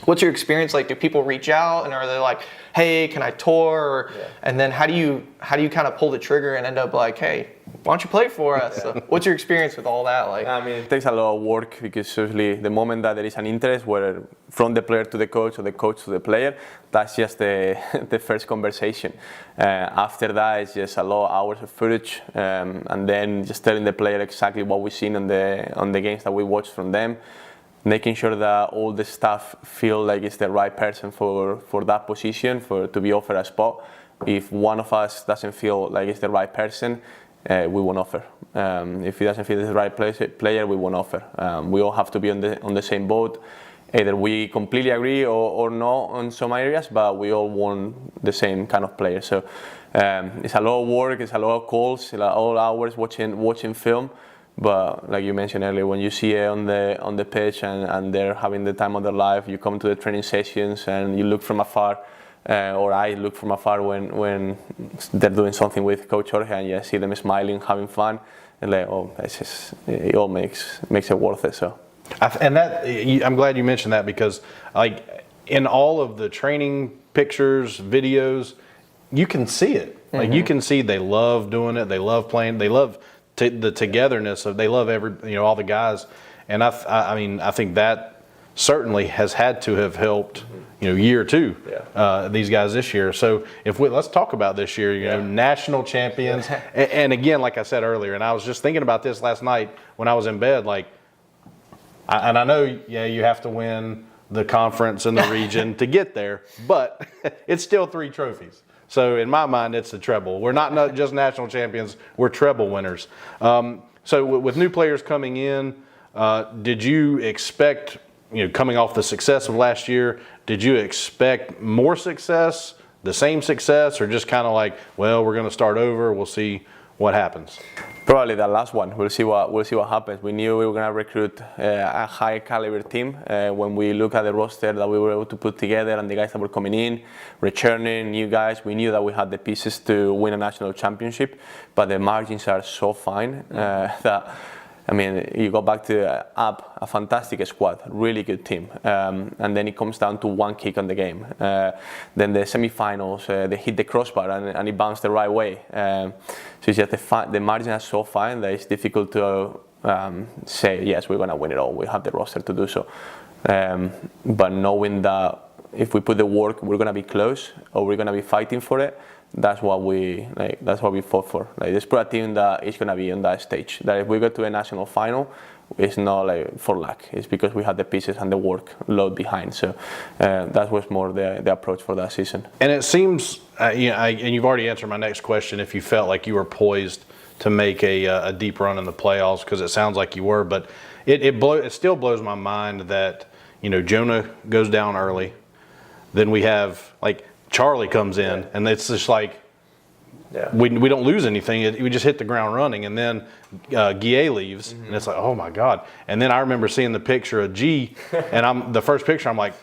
what's your experience like? Do people reach out and are they like, hey, can I tour? And then how do you kind of pull the trigger and end up like, hey, why don't you play for us? Yeah. So what's your experience with all that like? I mean, it takes a lot of work because usually the moment that there is an interest, whether from the player to the coach or the coach to the player, that's just the first conversation. After that, it's just a lot of hours of footage, and then just telling the player exactly what we've seen on the games that we watched from them, making sure that all the staff feel like it's the right person for that position, to be offered a spot. If one of us doesn't feel like it's the right person, we won't offer. If he doesn't feel the right player, we won't offer. We all have to be on the same boat. Either we completely agree or not on some areas, but we all want the same kind of player. So it's a lot of work, it's a lot of calls, all hours watching film. But like you mentioned earlier, when you see it on the pitch and they're having the time of their life, you come to the training sessions and you look from afar, or I look from afar when they're doing something with Coach Jorge and you see them smiling, having fun, and like, oh, it all makes it worth it. So. And I'm glad you mentioned that because, like, in all of the training pictures, videos, you can see it. Like, you can see they love doing it. They love playing. They love the togetherness of. They love all the guys. And I mean, I think that certainly has had to have helped. Year two, these guys this year. So let's talk about this year. National champions. And again, like I said earlier, and I was just thinking about this last night when I was in bed, like. And I know, you have to win the conference and the region to get there, but it's still 3 trophies. So in my mind, it's a treble. We're not just national champions, we're treble winners. So with new players coming in, did you expect, coming off the success of last year, did you expect more success, the same success, or just kind of like, well, we're going to start over, we'll see what happens? Probably the last one. We'll see what happens. We knew we were going to recruit a high caliber team when we look at the roster that we were able to put together and the guys that were coming in, returning new guys. We knew that we had the pieces to win a national championship, but the margins are so fine that. I mean, you go back to a fantastic squad, really good team, and then it comes down to one kick on the game. Then the semi-finals, they hit the crossbar and it bounced the right way. So it's just the margins are so fine that it's difficult to say, yes, we're going to win it all. We have the roster to do so. But knowing that if we put the work, we're going to be close or we're going to be fighting for it, that's what we fought for. Let's put a team that is going to be on that stage. That if we go to a national final, it's not for luck. It's because we had the pieces and the work load behind. So that was more the approach for that season. And it seems, and you've already answered my next question, if you felt like you were poised to make a deep run in the playoffs, because it sounds like you were. But it still blows my mind that Jonah goes down early. Then we have Charlie comes in, and it's just we don't lose anything. We just hit the ground running, and then Guille leaves, and it's like, oh my God. And then I remember seeing the picture of G, and the first picture, I'm like,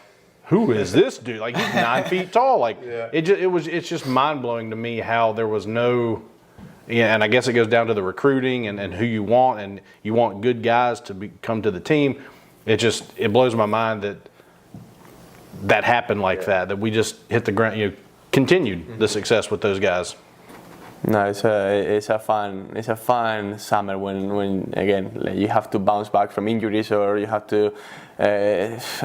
who is this dude? He's 9 feet tall. It's just mind blowing to me how there was no. Yeah, and I guess it goes down to the recruiting and who you want, and you want good guys to come to the team. It blows my mind that happened that we just hit the ground, continued the success with those guys. No, it's a fun summer when again you have to bounce back from injuries or you have to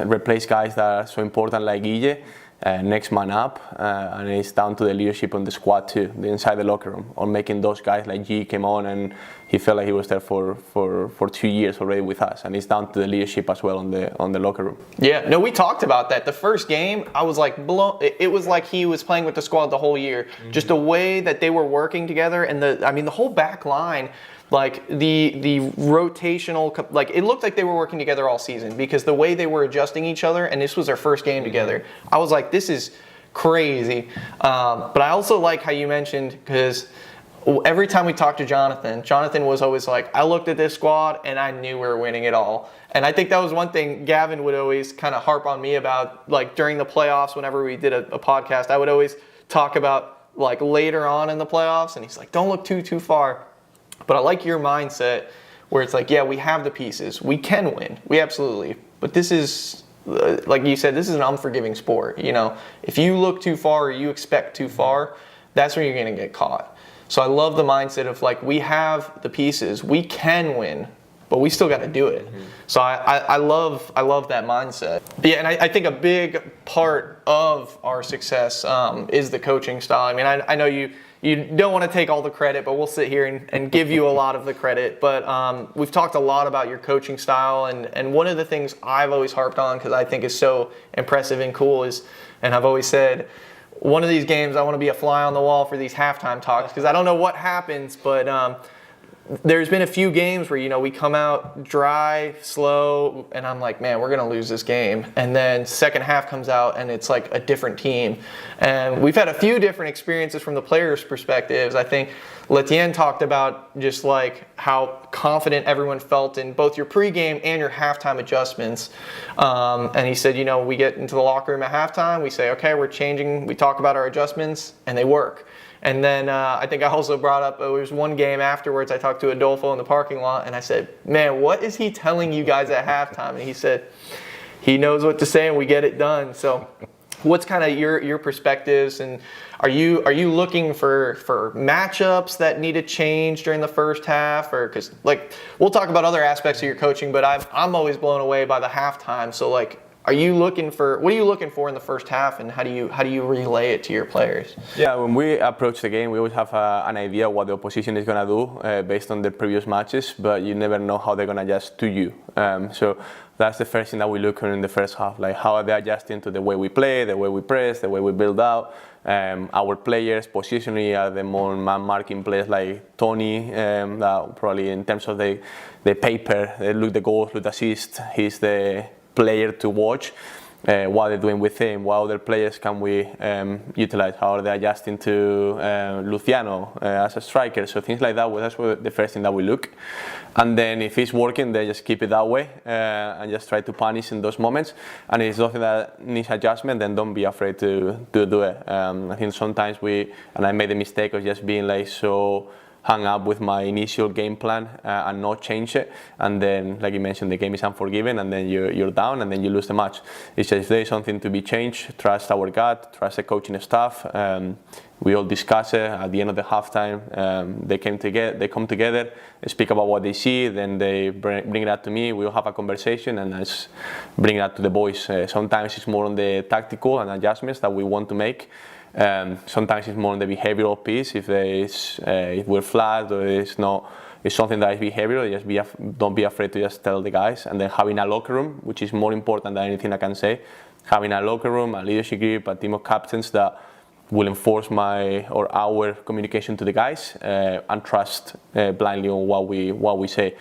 replace guys that are so important like Guille. Next man up, and it's down to the leadership on the squad too, inside the locker room, on making those guys like G came on and he felt like he was there for 2 years already with us, and it's down to the leadership as well on the locker room. Yeah, no, we talked about that. The first game, I was blown. It was like he was playing with the squad the whole year. Just the way that they were working together, and the whole back line. The rotational, it looked like they were working together all season because the way they were adjusting each other, and this was their first game together. I was like, this is crazy. But I also like how you mentioned, because every time we talked to Jonathan was always like, I looked at this squad and I knew we were winning it all. And I think that was one thing Gavin would always kind of harp on me about, during the playoffs, whenever we did a podcast, I would always talk about later on in the playoffs, and he's like, don't look too far. But I like your mindset where it's we have the pieces. We can win. We absolutely. But this is, like you said, this is an unforgiving sport. If you look too far or you expect too far, that's when you're going to get caught. So I love the mindset of we have the pieces. We can win, but we still got to do it. So I love that mindset. Yeah, and I think a big part of our success is the coaching style. I know you don't want to take all the credit, but we'll sit here and give you a lot of the credit. But we've talked a lot about your coaching style, and one of the things I've always harped on, because I think is so impressive and cool, is, and I've always said, one of these games I want to be a fly on the wall for these halftime talks, because I don't know what happens, but there's been a few games where, we come out dry, slow, and I'm like, man, we're going to lose this game. And then second half comes out and it's a different team. And we've had a few different experiences from the players' perspectives. I think Letien talked about just how confident everyone felt in both your pregame and your halftime adjustments. And he said, we get into the locker room at halftime, we say, okay, we're changing, we talk about our adjustments, and they work. And then I think I also brought up, there was one game afterwards, I talked to Adolfo in the parking lot, and I said, man, what is he telling you guys at halftime? And he said, he knows what to say and we get it done. So what's kind of your perspectives, and are you looking for matchups that need to change during the first half? Or because we'll talk about other aspects of your coaching, but I'm always blown away by the halftime. So what are you looking for in the first half, and how do you relay it to your players? Yeah, when we approach the game, we always have an idea what the opposition is going to do based on the previous matches, but you never know how they're going to adjust to you. So that's the first thing that we look at in the first half, like how are they adjusting to the way we play, the way we press, the way we build out. Our players positionally are the more man-marking players like Tony, that probably in terms of the paper, the goals, the assists, he's the player to watch. What they're doing with him, what other players can we utilize, how are they adjusting to Luciano as a striker, so things like that. Well, that's the first thing that we look, and then if it's working, then just keep it that way and just try to punish in those moments, and if it's something that needs adjustment, then don't be afraid to do it. I think sometimes I made the mistake of just being like so hung up with my initial game plan and not change it, and then like you mentioned, the game is unforgiving, and then you're down and then you lose the match. It's just if there is something to be changed, trust our gut, trust the coaching staff. We all discuss it at the end of the halftime. They come together, they speak about what they see, then they bring it up to me. We'll have a conversation and I just bring it up to the boys. Sometimes it's more on the tactical and adjustments that we want to make. Sometimes it's more on the behavioral piece. If we're flat or it's something that is behavioral, don't be afraid to just tell the guys. And then having a locker room, which is more important than anything I can say, having a locker room, a leadership group, a team of captains that will enforce our communication to the guys and trust blindly on what we say.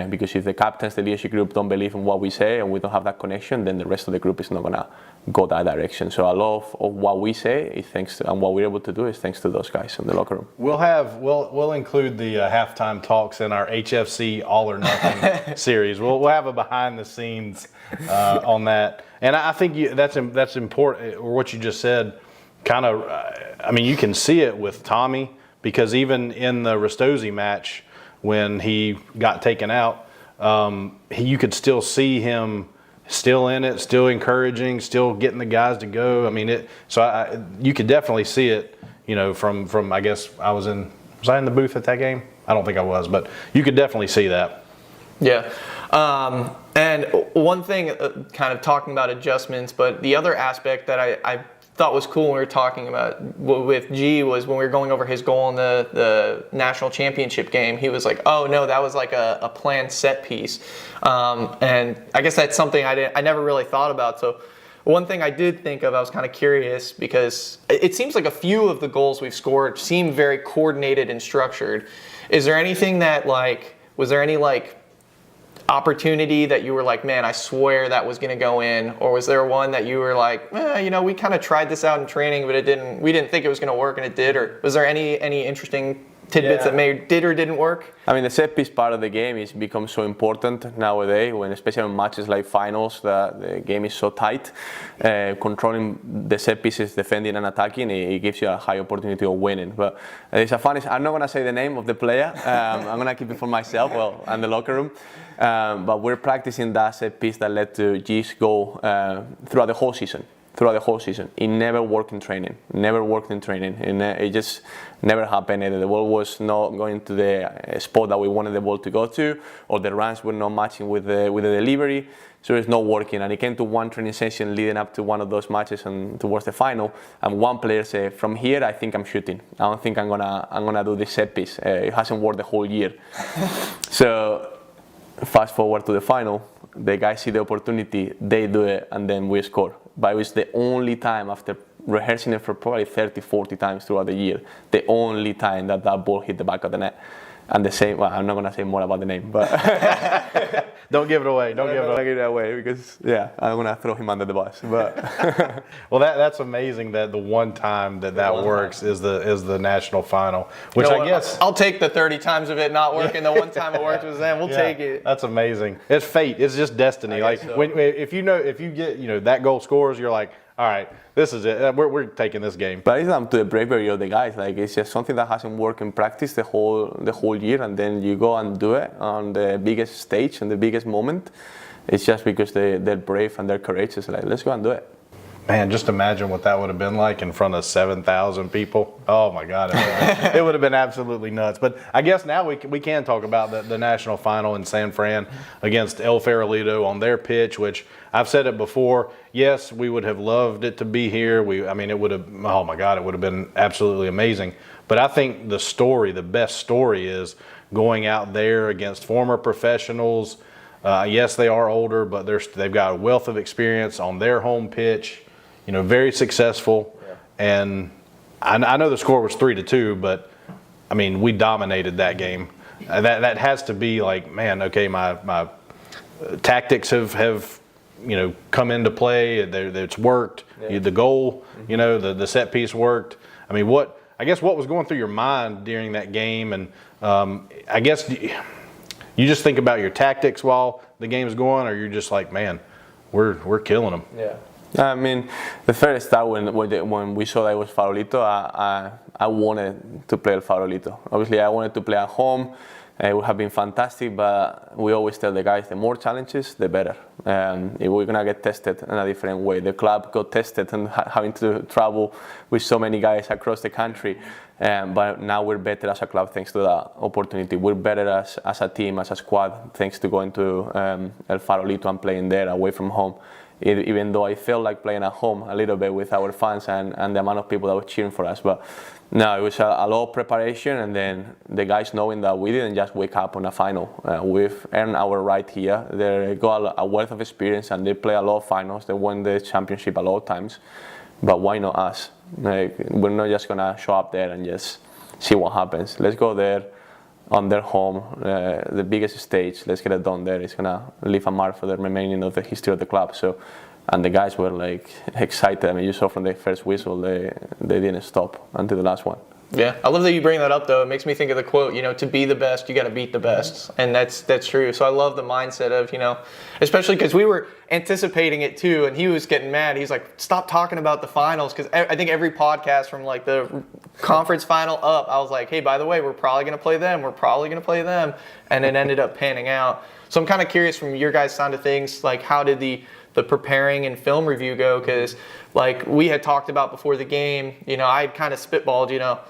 Because if the captains, the leadership group don't believe in what we say and we don't have that connection, then the rest of the group is not gonna go that direction. So a lot of what we say is thanks to, and what we're able to do is thanks to those guys in the locker room. We'll include the halftime talks in our HFC All or Nothing series. We'll have a behind the scenes on that, and I think that's important. Or what you just said, kind of. I mean, you can see it with Tommy, because even in the Rastosi match, when he got taken out, you could still see him still in it, still encouraging, still getting the guys to go. I mean, you could definitely see it, from I guess was I in the booth at that game? I don't think I was, but you could definitely see that. Yeah. And one thing, kind of talking about adjustments, but the other aspect that I thought was cool when we were talking about with G was when we were going over his goal in the national championship game. He was like, "Oh no, that was like a planned set piece," and I guess that's something I never really thought about. So one thing I did think of, I was kind of curious, because it seems like a few of the goals we've scored seem very coordinated and structured. Is there anything that was there any opportunity that you were like, man, I swear that was going to go in? Or was there one that you were like, we kind of tried this out in training, but we didn't think it was going to work, and it did? Or was there any interesting tidbits that did or didn't work? I mean, the set piece part of the game is become so important nowadays, especially in matches like finals, the game is so tight. Controlling the set pieces, defending and attacking, it gives you a high opportunity of winning. But it's a funny. I'm not gonna say the name of the player. I'm gonna keep it for myself. And the locker room. But we're practicing that set piece that led to G's goal throughout the whole season. It never worked in training. It just never happened. Either the ball was not going to the spot that we wanted the ball to go to, or the runs were not matching with the delivery. So it's not working. And it came to one training session leading up to one of those matches and towards the final. And one player said, "From here, I think I'm shooting. I don't think I'm gonna do this set piece. It hasn't worked the whole year." So fast forward to the final, the guys see the opportunity, they do it, and then we score. But it was the only time, after rehearsing it for probably 30, 40 times throughout the year, the only time that ball hit the back of the net. And the same, I'm not going to say more about the name, but Don't give it away. Don't give it away. Because I'm going to throw him under the bus. But well, that's amazing that the one time that works is the national final, which I guess I'll take the 30 times of it not working. The one time it worked was then. We'll take it. That's amazing. It's fate. It's just destiny. If you get that goal scores, you're like, all right, this is it. We're taking this game. But it's up to the bravery of the guys. It's just something that hasn't worked in practice the whole year, and then you go and do it on the biggest stage and the biggest moment. It's just because they're brave and they're courageous. Let's go and do it. Man, just imagine what that would have been like in front of 7,000 people. Oh my God, it would have been absolutely nuts. But I guess now we can talk about the national final in San Fran against El Farolito on their pitch, which I've said it before. Yes, we would have loved it to be here. It would have, oh my God, it would have been absolutely amazing. But I think the best story is going out there against former professionals. Yes, they are older, but they've got a wealth of experience on their home pitch. Very successful. Yeah. And I know the score was 3-2, but I mean, we dominated that game. That has to be like, man, okay, my tactics have come into play. It's worked. Yeah. The goal, the set piece worked. I mean, what was going through your mind during that game? And I guess you just think about your tactics while the game's going, or you're just like, man, we're killing them. Yeah. I mean, the first start when we saw that it was Farolito, I wanted to play El Farolito. Obviously, I wanted to play at home. It would have been fantastic, but we always tell the guys the more challenges, the better. If we're going to get tested in a different way. The club got tested and having to travel with so many guys across the country. But now we're better as a club thanks to that opportunity. We're better as a team, as a squad, thanks to going to El Farolito and playing there away from home. Even though I felt like playing at home a little bit with our fans and the amount of people that were cheering for us. But no, it was a lot of preparation, and then the guys knowing that we didn't just wake up on a final. We've earned our right here. They got a wealth of experience, and they play a lot of finals. They won the championship a lot of times. But why not us? We're not just going to show up there and just see what happens. Let's go there on their home, the biggest stage. Let's get it done there. It's going to leave a mark for the remaining of the history of the club. So, and the guys were like excited. I mean, you saw from the first whistle, they didn't stop until the last one. Yeah, I love that you bring that up, though. It makes me think of the quote, to be the best, you got to beat the best. And that's true. So I love the mindset of, especially because we were anticipating it too, and he was getting mad. He's like, stop talking about the finals, because I think every podcast from like the conference final up, I was like, hey, by the way, we're probably going to play them. We're probably going to play them. And it ended up panning out. So I'm kind of curious from your guys' side of things, like how did the preparing and film review go? Because like we had talked about before the game, I had kind of spitballed,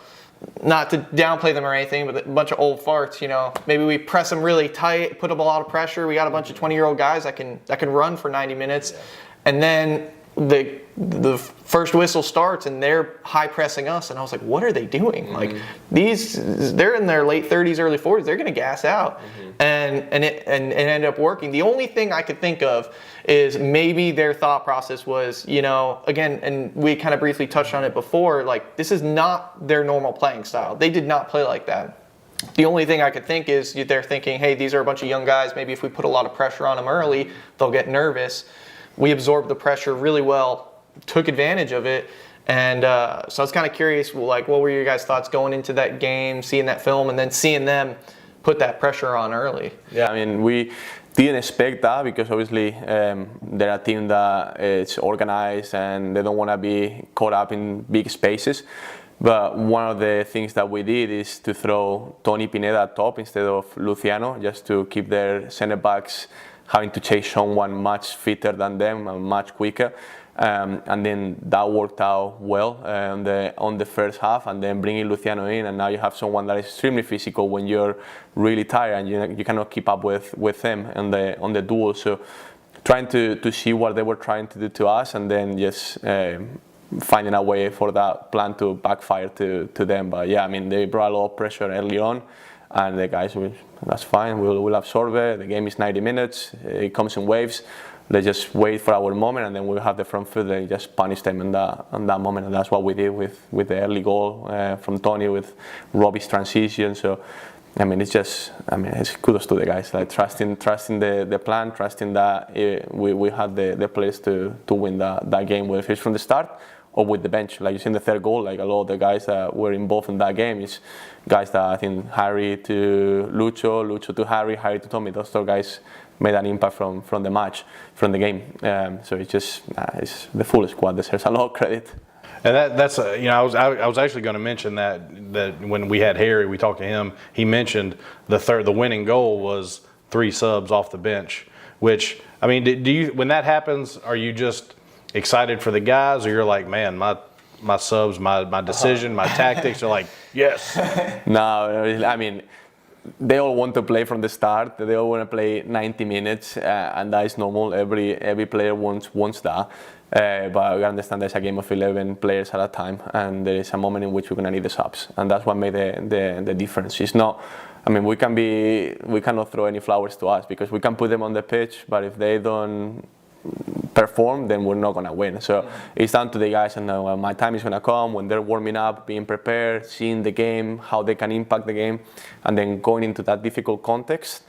not to downplay them or anything, but a bunch of old farts, maybe we press them really tight, put up a lot of pressure. We got a bunch of 20-year-old guys that can run for 90 minutes. Yeah. And then the first whistle starts and they're high pressing us, and I was like, what are they doing? Mm-hmm. Like they're in their late 30s, early 40s. They're gonna gas out. Mm-hmm. And it ended up working. The only thing I could think of is maybe their thought process was, again, and we kind of briefly touched on it before, like this is not their normal playing style. They did not play like that. The only thing I could think is they're thinking, hey, these are a bunch of young guys. Maybe if we put a lot of pressure on them early, they'll get nervous. We absorbed the pressure really well, took advantage of it. And so I was kind of curious, like, what were your guys' thoughts going into that game, seeing that film, and then seeing them put that pressure on early? Yeah, I mean, we didn't expect that because obviously they're a team that is organized and they don't want to be caught up in big spaces. But one of the things that we did is to throw Tony Pineda at top instead of Luciano, just to keep their center backs having to chase someone much fitter than them and much quicker. And then that worked out well on the first half, and then bringing Luciano in, and now you have someone that is extremely physical when you're really tired and you cannot keep up with them on the duel. So trying to see what they were trying to do to us, and then just finding a way for that plan to backfire to them. But yeah, I mean, they brought a lot of pressure early on, and the guys, that's fine, we'll absorb it. The game is 90 minutes, it comes in waves. Let's just wait for our moment, and then we'll have the front foot and just punish them in that moment. And that's what we did with the early goal from Tony, with Robbie's transition. So, I mean, it's kudos to the guys, like trusting the plan, trusting that we had the players to win that game, whether it's from the start or with the bench. Like you see in the third goal, like a lot of the guys that were involved in that game is guys that I think Harry to Lucho to Harry to Tommy. Those two guys made an impact from the match, from the game. So it's just it's the full squad deserves a lot of credit. And that's I was actually going to mention that when we had Harry, we talked to him. He mentioned the winning goal was 3 subs off the bench. Which, I mean, do you, when that happens, are you just excited for the guys, or you're like, man, my subs, my decision, my tactics are like, yes. No, I mean, they all want to play from the start. They all want to play 90 minutes, and that is normal. Every player wants that. But we understand there's a game of 11 players at a time, and there is a moment in which we're going to need the subs, and that's what made the difference. It's not. I mean, we cannot throw any flowers to us because we can put them on the pitch, but if they don't perform, then we're not going to win. So it's down to the guys, and my time is going to come when they're warming up, being prepared, seeing the game, how they can impact the game, and then going into that difficult context,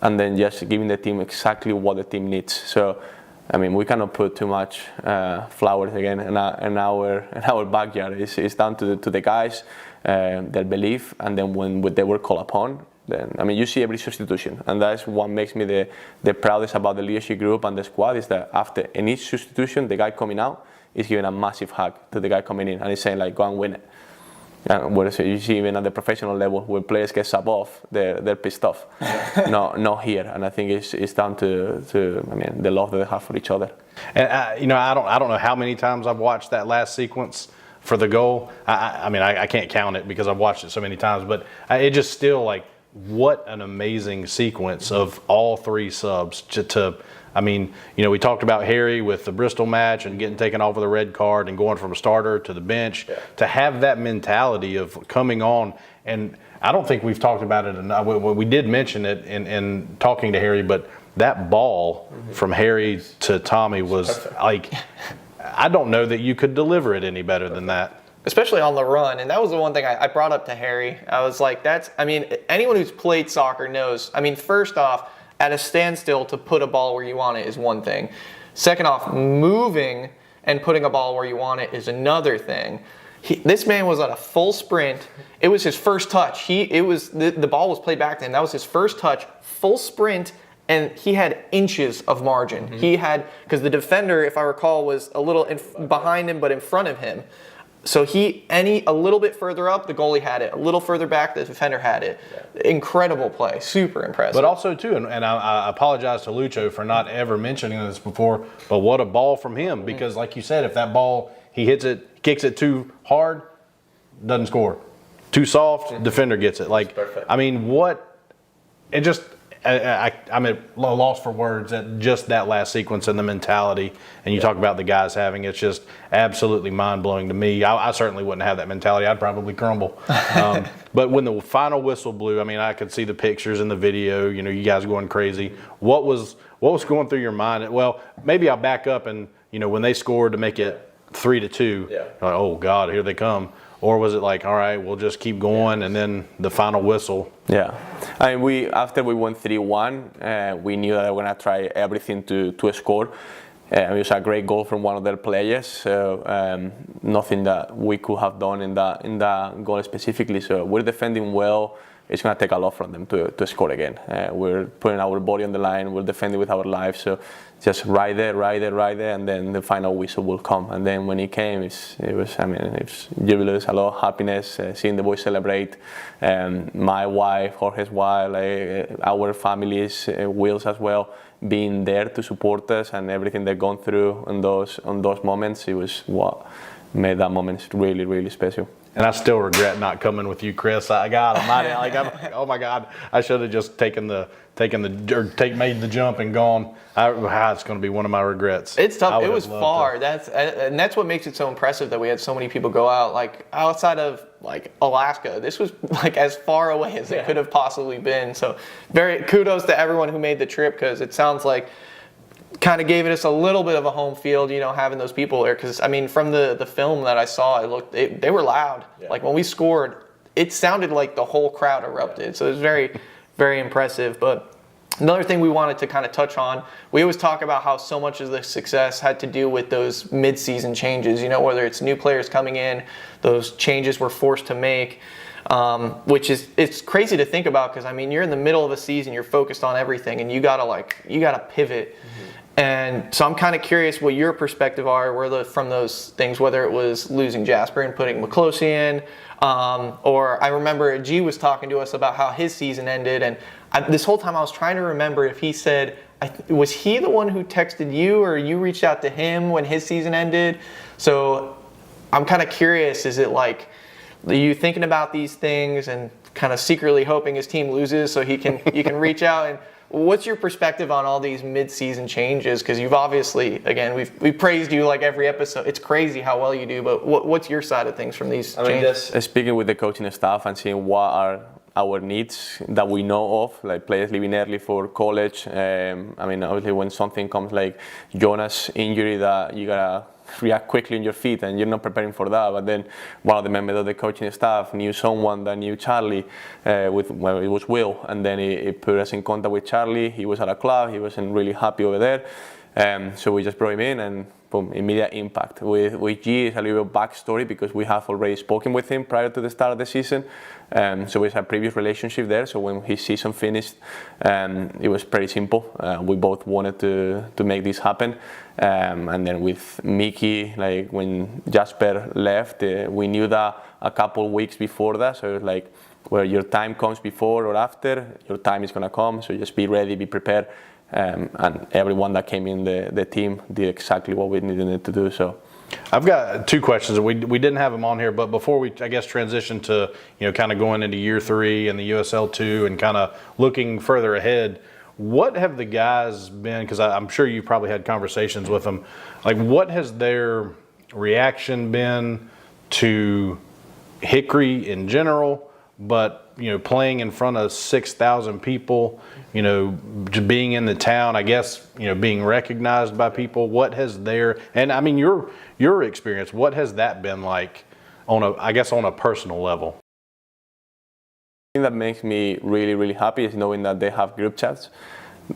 and then just giving the team exactly what the team needs. So, I mean, we cannot put too much flowers again in our backyard. It's down to the guys, their belief, and then when they were called upon, then I mean, you see every substitution, and that's what makes me the proudest about the leadership group and the squad, is that after in each substitution, the guy coming out is giving a massive hug to the guy coming in, and he's saying like, go and win it. And whereas you see even at the professional level, when players get subbed off, they're pissed off. Not here, and I think it's down to I mean, the love that they have for each other. And I don't know how many times I've watched that last sequence for the goal. I mean, I can't count it because I've watched it so many times, but it just still like, what an amazing sequence of all three subs I mean, we talked about Harry with the Bristol match and getting taken off with a red card and going from a starter to the bench. Yeah. To have that mentality of coming on, and I don't think we've talked about it enough. We did mention it in talking to Harry, but that ball from Harry to Tommy was like, I don't know that you could deliver it any better than that. Especially on the run, and that was the one thing I brought up to Harry. I was like, anyone who's played soccer knows, I mean, first off, at a standstill to put a ball where you want it is one thing. Second off, moving and putting a ball where you want it is another thing. This man was on a full sprint. It was his first touch. The ball was played back to him. That was his first touch, full sprint, and he had inches of margin. Mm-hmm. Because the defender, if I recall, was a little behind him but in front of him. So a little bit further up, the goalie had it. A little further back, the defender had it. Yeah. Incredible play, super impressive. But also too, and I apologize to Lucho for not ever mentioning this before, but what a ball from him! Because like you said, if that ball he hits it, kicks it too hard, doesn't score. Too soft, defender gets it. Like, I mean, I'm at a loss for words at just that last sequence and the mentality. And you talk about the guys having, it's just absolutely mind-blowing to me. I certainly wouldn't have that mentality. I'd probably crumble. But when the final whistle blew, I mean, I could see the pictures and the video, you guys going crazy. What was going through your mind? Well, maybe I'll back up and, when they scored to make it 3-2, like, oh, God, here they come. Or was it like, all right, we'll just keep going, and then the final whistle? Yeah, I mean, after we won 3-1, we knew that we were gonna try everything to score. It was a great goal from one of their players. So nothing that we could have done in that goal specifically. So we're defending well. It's going to take a lot from them to score again. We're putting our body on the line. We're defending with our lives. So just right there, and then the final whistle will come. And then when it came, it was jubilous, a lot of happiness, seeing the boys celebrate. My wife, Jorge's wife, our families, Will's as well, being there to support us and everything they've gone through on those moments. It was what made that moment really, really special. And I still regret not coming with you, Chris. I'm like, oh my God, I should have just made the jump and gone. It's going to be one of my regrets. It's tough. It was far. That's what makes it so impressive that we had so many people go out. Like outside of like Alaska, this was like as far away as it could have possibly been. So very kudos to everyone who made the trip, because it sounds like kind of gave us a little bit of a home field, having those people there. Because I mean, from the film that I saw, they were loud. Yeah. Like when we scored, it sounded like the whole crowd erupted. So it was very, very impressive. But another thing we wanted to kind of touch on, we always talk about how so much of the success had to do with those mid-season changes. Whether it's new players coming in, those changes we're forced to make. It's crazy to think about, because I mean, you're in the middle of a season, you're focused on everything, and you gotta pivot. Mm-hmm. And so I'm kind of curious what your perspective are from those things, whether it was losing Jasper and putting McCloskey in, or I remember G was talking to us about how his season ended, and this whole time I was trying to remember if he said, was he the one who texted you, or you reached out to him when his season ended? So I'm kind of curious, is it like, are you thinking about these things and kind of secretly hoping his team loses so you can reach out? And what's your perspective on all these mid-season changes? Because you've obviously, again, we've praised you like every episode. It's crazy how well you do, but what's your side of things from these changes? Just speaking with the coaching staff and seeing what are our needs that we know of, like players leaving early for college. Obviously when something comes like Jonas' injury, that you gotta react quickly on your feet and you're not preparing for that. But then one of the members of the coaching staff knew someone that knew Charlie, it was Will, and then he put us in contact with Charlie. He was at a club, he wasn't really happy over there, so we just brought him in and boom, immediate impact. With G, it's a little backstory because we have already spoken with him prior to the start of the season, so we had a previous relationship there. So when his season finished, it was pretty simple. We both wanted to make this happen, and then with Mickey, like when Jasper left, we knew that a couple weeks before that. So it was like, where your time comes before or after, your time is gonna come. So just be ready, be prepared. And everyone that came in the team did exactly what we needed to do. So I've got two questions. We didn't have them on here, but before we, I guess, transition to, kind of going into year 3 and the USL 2 and kind of looking further ahead, what have the guys been, because I'm sure you probably had conversations with them, like what has their reaction been to Hickory in general, but playing in front of 6,000 people, just being in the town, I guess, being recognized by people. What has their, and I mean your experience, what has that been like on a personal level? The thing that makes me really, really happy is knowing that they have group chats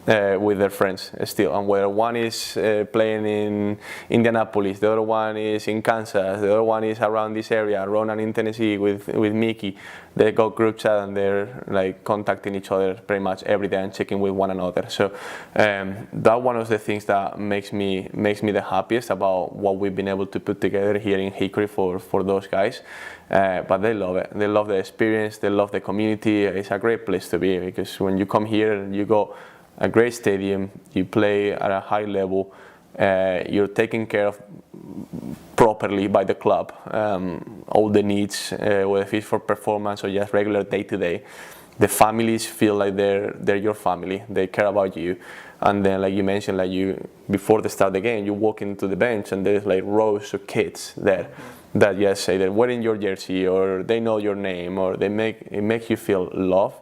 with their friends still, and whether one is playing in Indianapolis, the other one is in Kansas, the other one is around this area, Ronan in Tennessee with Mickey, they got group chat and they're like contacting each other pretty much every day and checking with one another. So that one of the things that makes me the happiest about what we've been able to put together here in Hickory for those guys. But they love it. They love the experience. They love the community. It's a great place to be because when you come here and you go a great stadium, you play at a high level, you're taken care of properly by the club, all the needs, whether it's for performance or just regular day-to-day. The families feel like they're your family, they care about you. And then like you mentioned, like before the start of the game, you walk into the bench and there's like rows of kids there that just say they're wearing your jersey or they know your name or it makes you feel loved,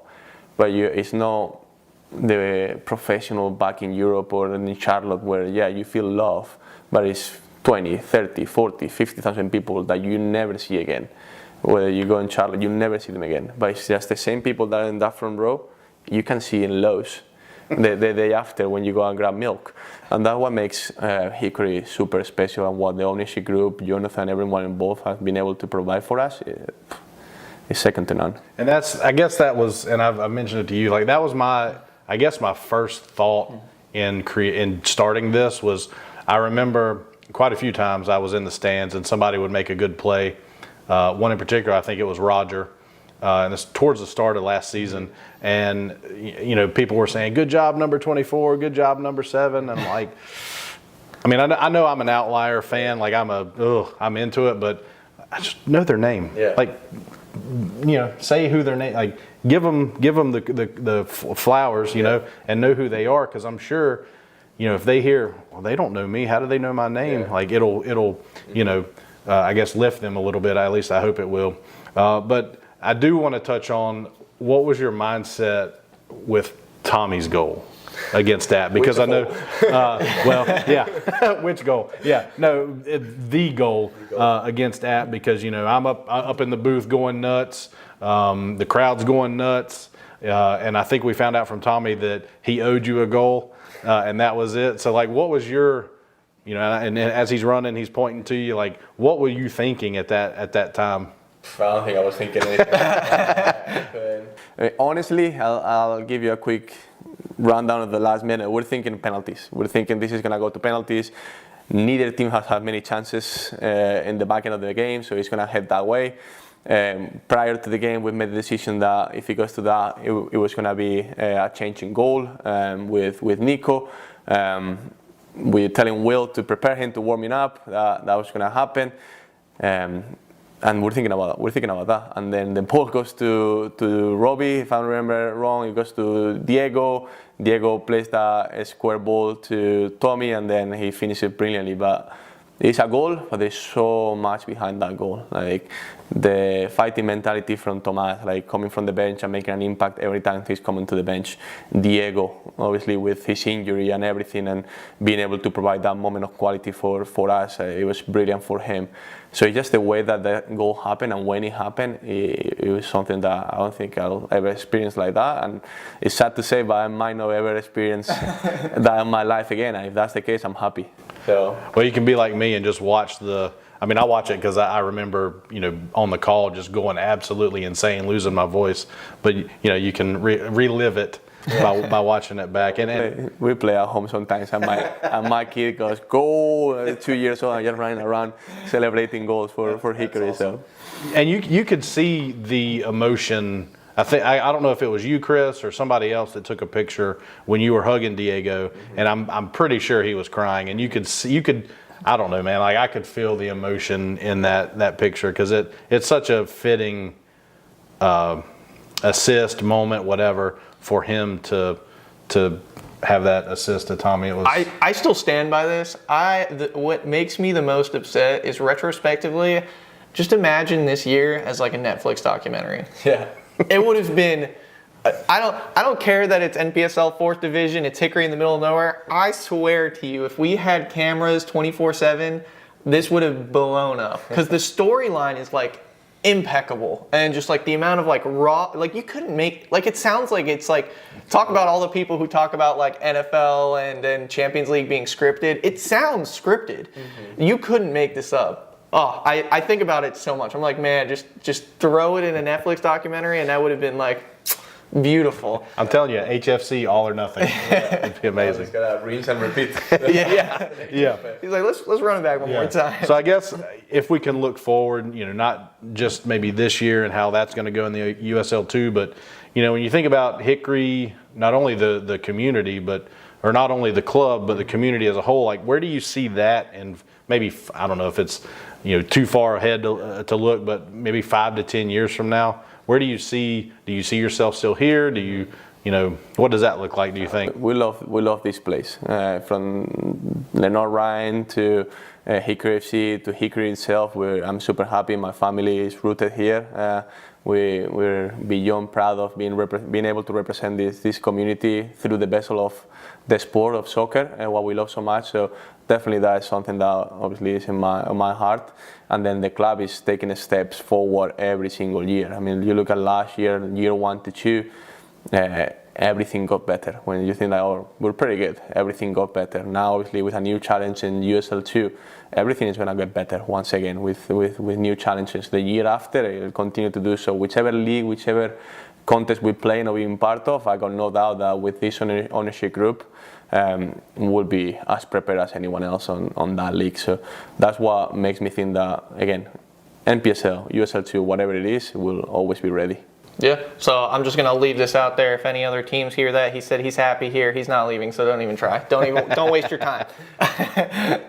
but it's not the professional back in Europe or in Charlotte where you feel love, but it's 20, 30, 40, 50,000 people that you never see again. Whether you go in Charlotte, you never see them again, but it's just the same people that are in that front row you can see in Lowe's the day after when you go and grab milk. And that's what makes Hickory super special, and what the ownership group, Jonathan, everyone involved has been able to provide for us is second to none. And I guess that was, and I've mentioned it to you, like that was my first thought in starting this was, I remember quite a few times I was in the stands and somebody would make a good play. One in particular, I think it was Roger, and it's towards the start of last season. And people were saying, "Good job, number 24. Good job, number 7." And I'm like, I know I'm an outlier fan. Like I'm into it, but I just know their name. Yeah. Like, say who their name. Like, give them the flowers, and know who they are, because I'm sure, if they hear, well, they don't know me, how do they know my name? Yeah. Like it'll I guess lift them a little bit. At least I hope it will. But I do want to touch on, what was your mindset with Tommy's goal against that? Because I know, which goal? Yeah, no, the goal against that, because I'm up in the booth going nuts. The crowd's going nuts, and I think we found out from Tommy that he owed you a goal, and that was it. So, like, what was your, and as he's running, he's pointing to you. Like, what were you thinking at that time? I don't think I was thinking anything. Honestly, I'll give you a quick rundown of the last minute. We're thinking penalties. We're thinking this is going to go to penalties. Neither team has had many chances in the back end of the game, so it's going to head that way. Prior to the game, we made the decision that if it goes to that, it was going to be a change in goal with Nico. We telling Will to prepare him to warming up. That was going to happen. And we're thinking about that. And then the ball goes to Robbie, if I remember wrong. It goes to Diego. Diego plays a square ball to Tommy, and then he finishes brilliantly. But it's a goal, but there's so much behind that goal. Like the fighting mentality from Tomás, like coming from the bench and making an impact every time he's coming to the bench. Diego, obviously with his injury and everything, and being able to provide that moment of quality for us, it was brilliant for him. So it's just the way that the goal happened, and when it happened, it was something that I don't think I'll ever experience like that. And it's sad to say, but I might not ever experience that in my life again. And if that's the case, I'm happy. So, well, you can be like me and just watch I watch it because I remember, on the call just going absolutely insane, losing my voice. But, you can relive it by watching it back. And we play at home sometimes, and my kid goes, "Goal!" 2 years old, and just running around celebrating goals for Hickory. Awesome. So, and you could see the emotion. I don't know if it was you, Chris, or somebody else that took a picture when you were hugging Diego, and I'm pretty sure he was crying. And you could, I don't know, man. Like I could feel the emotion in that picture because it's such a fitting assist moment, whatever, for him to have that assist to Tommy. It was. I still stand by this. What makes me the most upset is retrospectively, just imagine this year as like a Netflix documentary. Yeah. It would have been. I don't care that it's NPSL 4th Division. It's Hickory in the middle of nowhere. I swear to you, if we had cameras 24/7, this would have blown up because the storyline is like impeccable, and just like the amount of like raw, like you couldn't make, like it sounds like it's like, talk about all the people who talk about like NFL and Champions League being scripted. It sounds scripted. Mm-hmm. You couldn't make this up. Oh, I think about it so much. I'm like, man, just throw it in a Netflix documentary, and that would have been like beautiful. I'm telling you, HFC, all or nothing. It'd be amazing. He's gotta rinse and repeat. Yeah. Yeah. He's like, let's run it back one more time. So I guess if we can look forward, not just maybe this year and how that's going to go in the USL2, but when you think about Hickory, not only the community, or not only the club, but the community as a whole, like where do you see that? And maybe, I don't know if it's too far ahead to look, but maybe 5 to 10 years from now, where do you see yourself still here? Do you what does that look like, do you think? We love this place, from Lenoir-Rhyne to Hickory FC to Hickory itself. I'm super happy. My family is rooted here. We're beyond proud of being able to represent this community through the vessel of the sport of soccer and what we love so much. So definitely that is something that obviously is in my heart. And then the club is taking steps forward every single year. I mean, you look at last year 1 to 2, everything got better. When you think that we're pretty good, everything got better. Now obviously with a new challenge in USL2, everything is going to get better once again with new challenges. The year after, it will continue to do so. Whichever league, whichever contest we play and being part of, I got no doubt that with this ownership group, we'll be as prepared as anyone else on that league. So that's what makes me think that, again, NPSL, USL2, whatever it is, we'll always be ready. Yeah, so I'm just gonna leave this out there. If any other teams hear that, he said he's happy here. He's not leaving, so don't even try. Don't waste your time.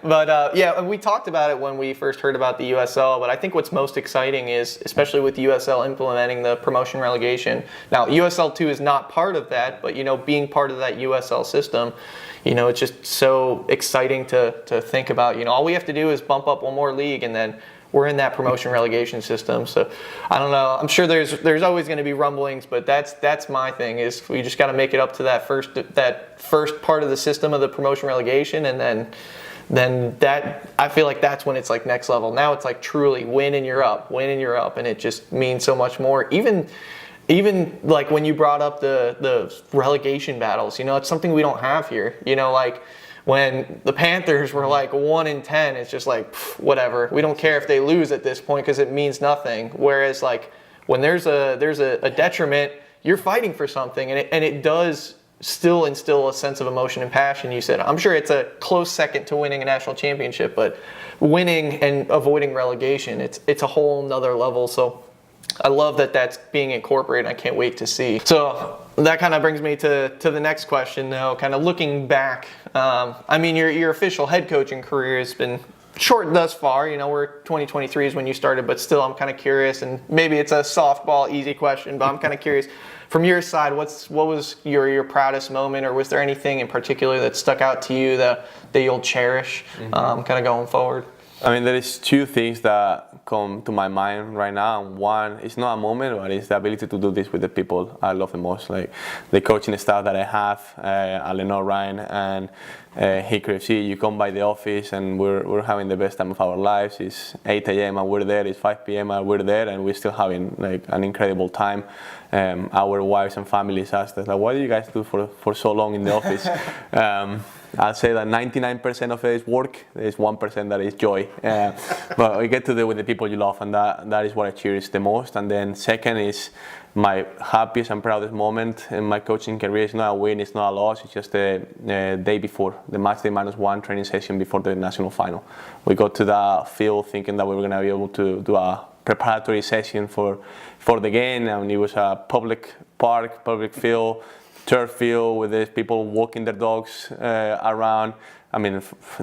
But yeah, we talked about it when we first heard about the USL. But I think what's most exciting is, especially with USL implementing the promotion relegation. Now USL2 is not part of that, but being part of that USL system, it's just so exciting to think about. All we have to do is bump up one more league, and then we're in that promotion relegation system. So I don't know. I'm sure there's always going to be rumblings, but that's my thing, is we just got to make it up to that first part of the system of the promotion relegation, and then that, I feel like that's when it's like next level. Now it's like truly win and you're up, and it just means so much more. Even like when you brought up the relegation battles, it's something we don't have here. Like when the Panthers were like 1 in 10, it's just like, whatever. We don't care if they lose at this point because it means nothing. Whereas like when there's a detriment, you're fighting for something, and it does still instill a sense of emotion and passion. You said, I'm sure it's a close second to winning a national championship, but winning and avoiding relegation, it's a whole nother level. So I love that that's being incorporated. I can't wait to see. So that kind of brings me to the next question, though. Kind of looking back, I mean, your official head coaching career has been short thus far. You know, we're 2023 is when you started, but still, I'm kind of curious, and maybe it's a softball, easy question, but I'm kind of curious. From your side, what was your proudest moment, or was there anything in particular that stuck out to you that you'll cherish, kind of going forward? I mean, there is two things that come to my mind right now. One, it's not a moment, but it's the ability to do this with the people I love the most, like the coaching staff that I have at Lenoir-Rhyne and Hickory FC. You come by the office and we're having the best time of our lives. It's 8 a.m. and we're there. It's 5 p.m. and we're there, and we're still having like an incredible time. Our wives and families ask us, like, what do you guys do for so long in the office? I'll say that 99% of it is work. There's 1% that is joy. But we get to do with the people you love, and that is what I cherish the most. And then second is my happiest and proudest moment in my coaching career. It's not a win, it's not a loss. It's just the day before, the match day -1 training session before the national final. We got to the field thinking that we were going to be able to do a preparatory session for the game, and it was a public park, public field, turf field with these people walking their dogs around. I mean,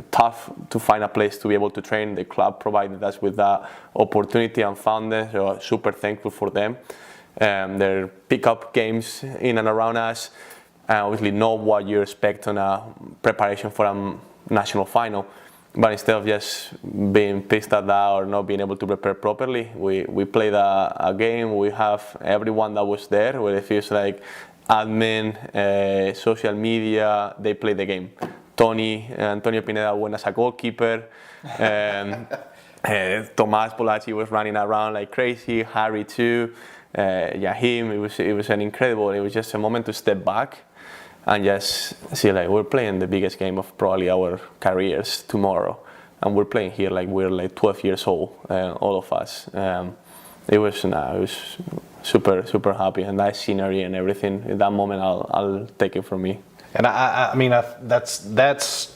tough to find a place to be able to train. The club provided us with that opportunity and found it, so super thankful for them. Their pickup games in and around us, obviously know what you expect on a preparation for a national final. But instead of just being pissed at that or not being able to prepare properly, we played a game. We have everyone that was there, where it feels like admin, social media, they play the game. Antonio Pineda went as a goalkeeper. Tomas Polacci was running around like crazy. Harry too. Yahim. It was an incredible. It was just a moment to step back and just see, like, we're playing the biggest game of probably our careers tomorrow, and we're playing here like we're like 12 years old, all of us. It was super happy, and that scenery and everything. In that moment, I'll take it from me. And I mean, that's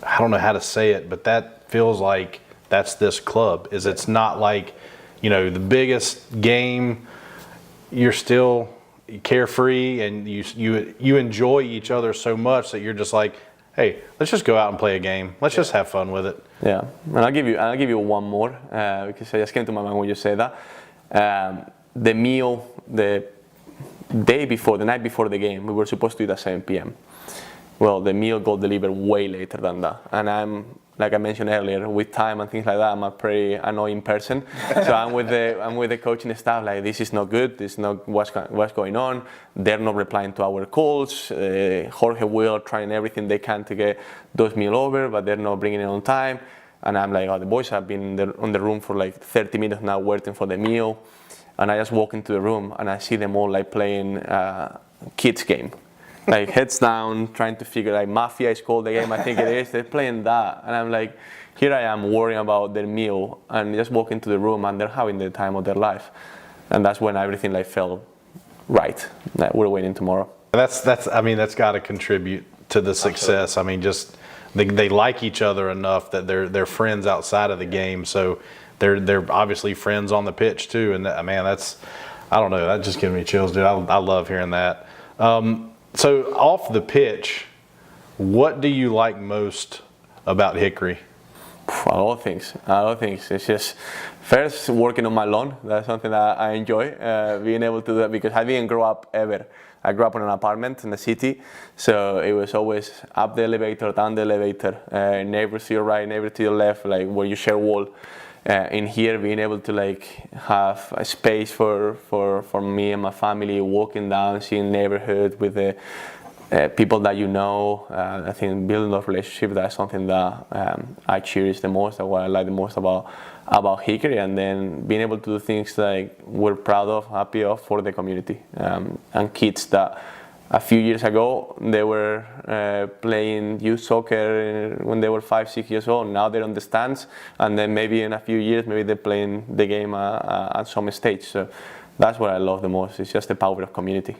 I don't know how to say it, but that feels like that's this club. It's not like, you know, the biggest game. You're still carefree, and you enjoy each other so much that you're just like, hey, let's just go out and play a game. Let's just have fun with it. Yeah, and I'll give you one more because I just came to my mind when you said that. The meal, the night before the game, we were supposed to eat at 7 p.m. Well, the meal got delivered way later than that, and I'm, like I mentioned earlier, with time and things like that, I'm a pretty annoying person. So I'm with the coaching staff, like, this is not good. This is not what's going on. They're not replying to our calls. Jorge Will trying everything they can to get those meal over, but they're not bringing it on time. And I'm like, oh, the boys have been on the room for like 30 minutes now waiting for the meal. And I just walk into the room and I see them all like playing kids game. Like heads down, trying to figure, like, Mafia is called the game, I think it is. They're playing that, and I'm like, here I am worrying about their meal, and just walk into the room, and they're having the time of their life, and that's when everything like felt right. Like, we're winning tomorrow. That's I mean, that's got to contribute to the success. Absolutely. I mean, just they like each other enough that they're friends outside of the game, so they're obviously friends on the pitch too. And man, that's, I don't know, that just gives me chills, dude. I love hearing that. So off the pitch, what do you like most about Hickory? A lot of things. It's just, first, working on my lawn. That's something that I enjoy, being able to do that, because I didn't grow up ever. I grew up in an apartment in the city, so it was always up the elevator, down the elevator, neighbors to your right, neighbor to your left, like where you share wall. In here, being able to like have a space for me and my family, walking down, seeing neighborhood with the people that you know. I think building those relationships, that's something that I cherish the most, and what I like the most about Hickory. And then being able to do things like we're proud of, happy of for the community, and kids that a few years ago they were playing youth soccer when they were 5-6 years old. Now they're on the stands, and then maybe in a few years maybe they're playing the game at some stage. So that's what I love the most. It's just the power of community.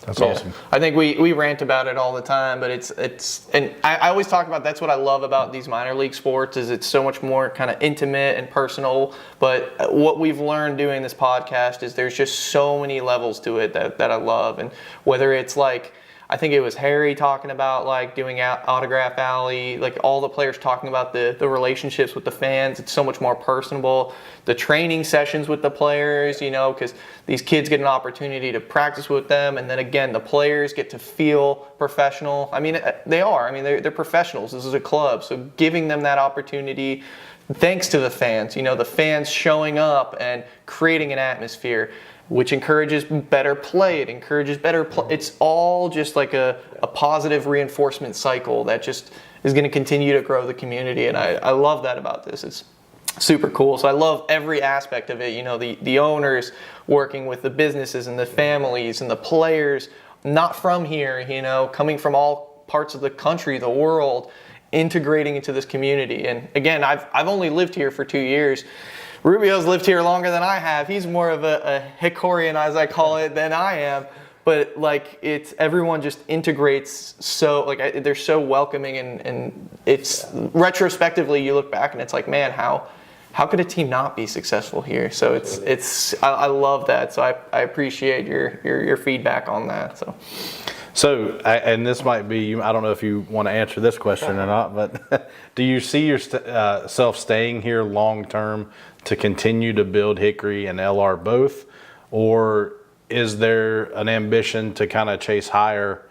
That's awesome. I think we rant about it all the time, but and I always talk about, that's what I love about these minor league sports, is it's so much more kind of intimate and personal. But what we've learned doing this podcast is there's just so many levels to it that I love. And whether it's like, I think it was Harry talking about like doing Autograph Alley, like all the players talking about the relationships with the fans. It's so much more personable. The training sessions with the players, because these kids get an opportunity to practice with them. And then again, the players get to feel professional. I mean, they are. I mean, they're professionals. This is a club. So giving them that opportunity, thanks to the fans, the fans showing up and creating an atmosphere, which encourages better play. It encourages better play. It's all just like a positive reinforcement cycle that just is going to continue to grow the community. And I love that about this. It's super cool. So I love every aspect of it. The owners working with the businesses and the families and the players not from here, coming from all parts of the country, the world, integrating into this community. And again, I've only lived here for 2 years. Rubio's lived here longer than I have. He's more of a Hickorian, as I call it, than I am. But like, it's everyone just integrates so, like, they're so welcoming, and it's retrospectively you look back and it's like, man, how could a team not be successful here? So I love that. So I appreciate your feedback on that. So, and this might be, I don't know if you want to answer this question or not, but do you see yourself staying here long term to continue to build Hickory and LR both? Or is there an ambition to kind of chase higher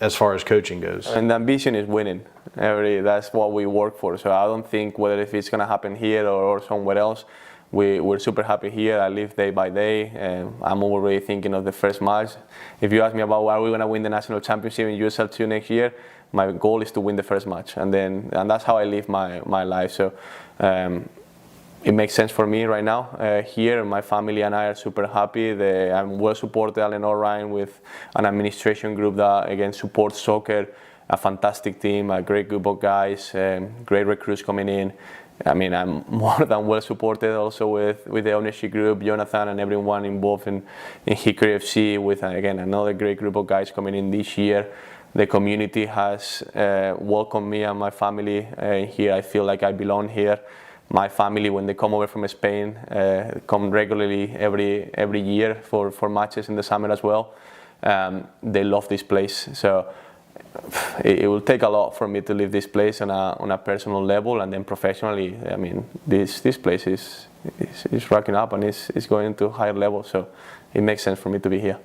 as far as coaching goes? And the ambition is winning. That's what we work for. So I don't think whether if it's going to happen here or somewhere else, we're super happy here. I live day by day, and I'm already thinking of the first match. If you ask me about are we going to win the national championship in USL2 next year, my goal is to win the first match, and that's how I live my life. So it makes sense for me right now here. My family and I are super happy. I'm well supported at Lenoir-Rhyne with an administration group that again supports soccer. A fantastic team, a great group of guys, great recruits coming in. I mean, I'm more than well supported also with the ownership group, Jonathan and everyone involved in Hickory FC, with again another great group of guys coming in this year. The community has welcomed me and my family here. I feel like I belong here. My family, when they come over from Spain, come regularly every year for matches in the summer as well. They love this place. So it will take a lot for me to leave this place on a personal level, and then professionally. I mean, this place is racking up and is going to higher levels. So it makes sense for me to be here.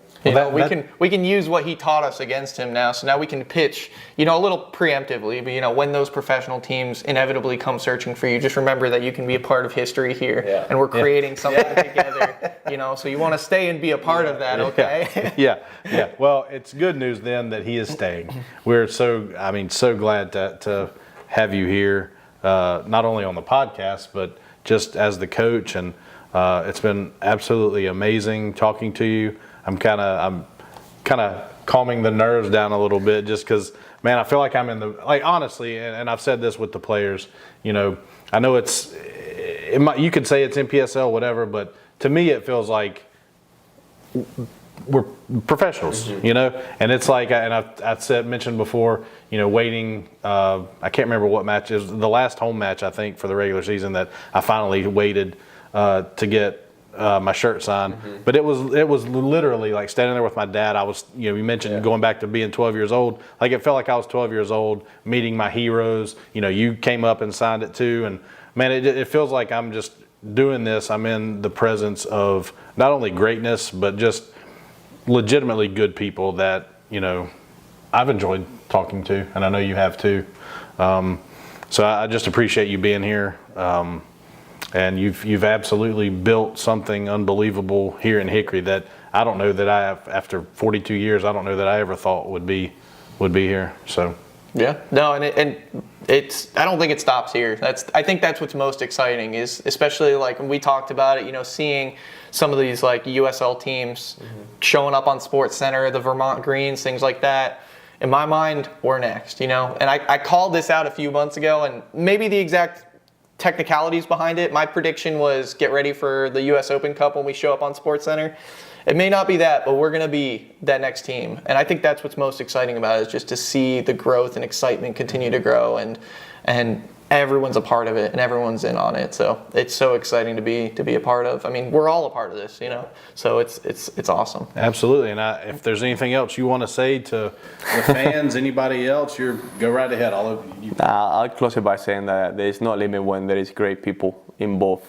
We can use what he taught us against him now. So now we can pitch, a little preemptively. But when those professional teams inevitably come searching for you, just remember that you can be a part of history here, and we're creating something together. So you want to stay and be a part of that, okay? Yeah. Well, it's good news then that he is staying. We're so glad to have you here, not only on the podcast but just as the coach, and it's been absolutely amazing talking to you. I'm kind of calming the nerves down a little bit, just because, man, I feel like I'm in honestly, and I've said this with the players, I know you could say it's MPSL, whatever, but to me it feels like we're professionals, and it's like, and I've mentioned before, waiting, I can't remember what match is the last home match, I think, for the regular season that I finally waited to get my shirt signed. But it was literally like standing there with my dad. I was, you mentioned going back to being 12 years old. Like, it felt like I was 12 years old, meeting my heroes. You came up and signed it too. And man, it feels like I'm just doing this. I'm in the presence of not only greatness, but just legitimately good people that, I've enjoyed talking to, and I know you have too. So I just appreciate you being here. And you've absolutely built something unbelievable here in Hickory that I don't know that after 42 years, I don't know that I ever thought would be here. So yeah, no, and it's, I don't think it stops here. I think that's what's most exciting, is especially like when we talked about it, seeing some of these like USL teams showing up on Sports Center, the Vermont Greens, things like that. In my mind, we're next, and I called this out a few months ago, and maybe the exact technicalities behind it. My prediction was get ready for the US Open Cup when we show up on Sports Center. it may not be that, but we're going to be that next team. And I think that's what's most exciting about it, is just to see the growth and excitement continue to grow, and everyone's a part of it and everyone's in on it. So it's so exciting to be a part of. I mean, we're all a part of this, So it's awesome. Absolutely. And if there's anything else you want to say to the fans, anybody else, go right ahead. I'll close it by saying that there is no limit when there is great people involved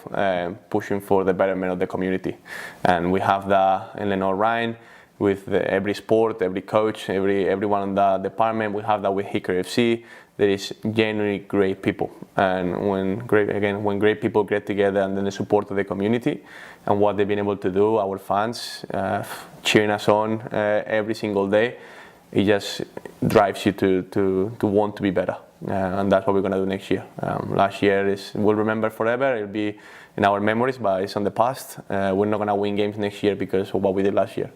pushing for the betterment of the community. And we have that in Lenoir-Rhyne with every sport, every coach, everyone in the department. We have that with Hickory FC. There is genuinely great people, and when great people get together, and then the support of the community and what they've been able to do, our fans cheering us on every single day, it just drives you to want to be better, and that's what we're gonna do next year. Last year we'll remember forever. It'll be in our memories, but it's on the past. We're not gonna win games next year because of what we did last year.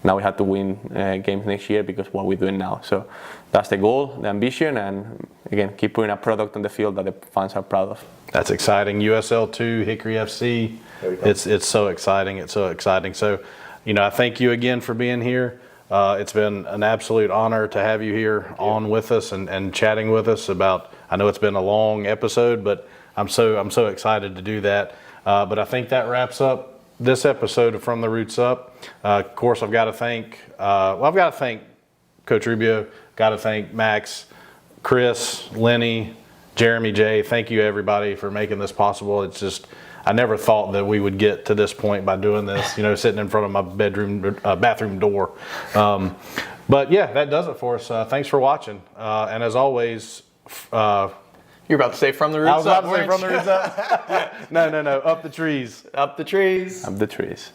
Now we have to win games next year because of what we're doing now. So that's the goal, the ambition, and again, keep putting a product on the field that the fans are proud of. That's exciting. USL2, Hickory FC. It's so exciting. It's so exciting. So, I thank you again for being here. It's been an absolute honor to have you here on with us and chatting with us about. I know it's been a long episode, but I'm so excited to do that. But I think that wraps up this episode of From the Roots Up. Of course, I've got to thank Coach Rubio. Got to thank Max, Chris, Lenny, Jeremy J. Thank you everybody for making this possible. It's just, I never thought that we would get to this point by doing this, sitting in front of my bathroom door. But yeah, that does it for us. Thanks for watching. And as always, you're about to say From the Roots Up. I was about to say From the Roots Up. No. Up the trees. Up the trees. Up the trees.